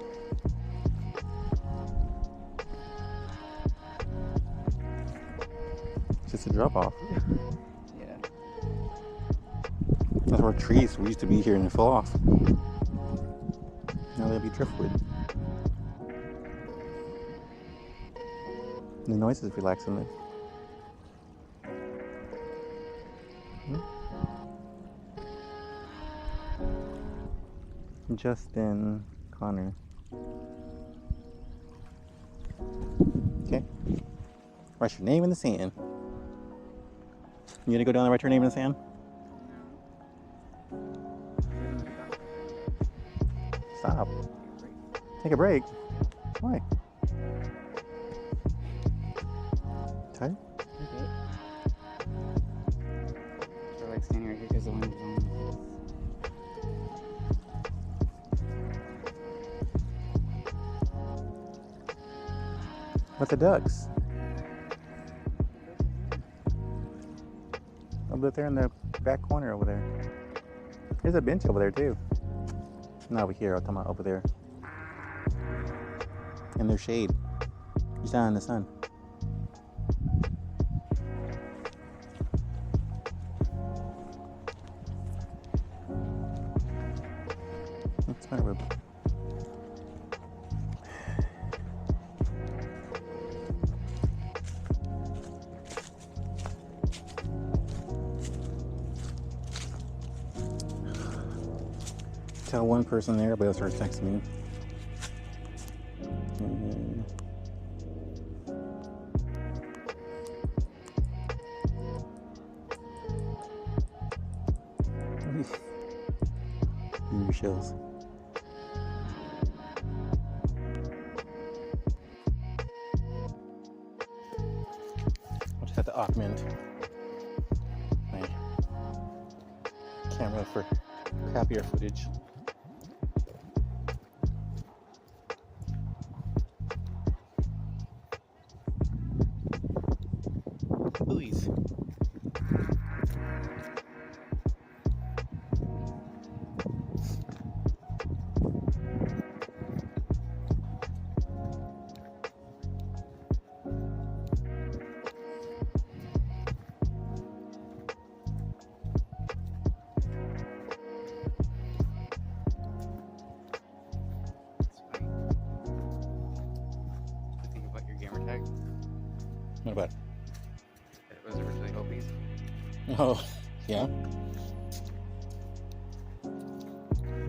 It's just a drop off. Yeah. That's where trees used to be here and they fell off. Now they'll be driftwood. The noise is relaxing it. Justin Connor. Okay. Write your name in the sand. You gonna go down and write your name in the sand? Stop. Take a break. Why? Tired? Okay. So like standing right here because the wind is on. With the ducks. Up there in the back corner over there. There's a bench over there too. Not over here, I'm talking about over there. In their shade. You stand in the sun. That's my rope. Tell one person there, but they'll start texting me. Your shells. I'll just have to augment my camera for crappier footage. Buoys. What about it? It was originally Hopies. Oh, yeah.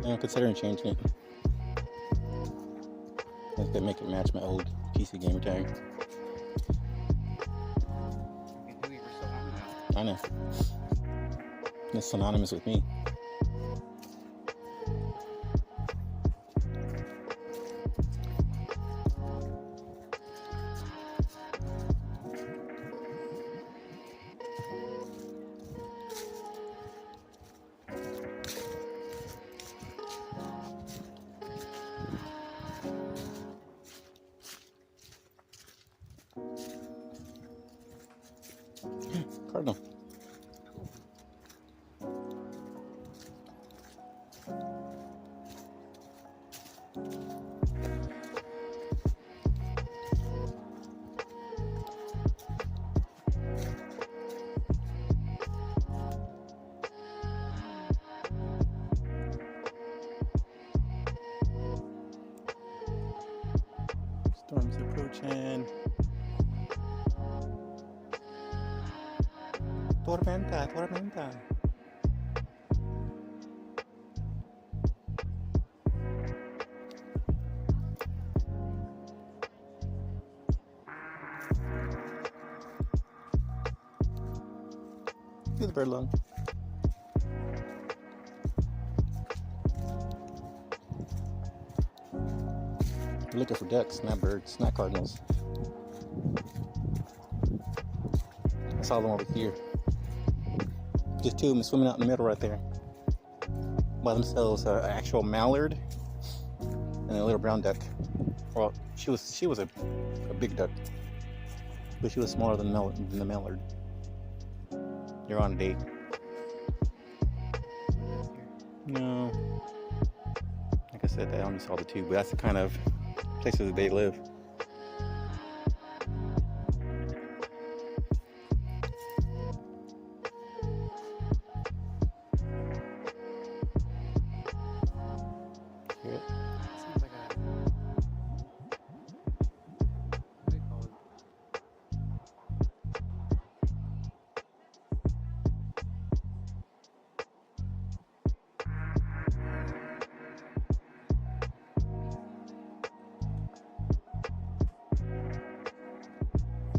I'm considering changing it. I could make it match my old PC gamer tag. I know. It's synonymous with me. Cardinal. Storm's approaching. Tormenta, tormenta. Do the bird lung. We're looking for ducks, not birds, not cardinals. I saw them over here. Just two of them swimming out in the middle right there. By themselves, an actual mallard and a little brown duck. Well, she was a big duck, but she was smaller than the mallard. They're on a date. No, like I said, I only saw the two, but that's the kind of places that they live. Good.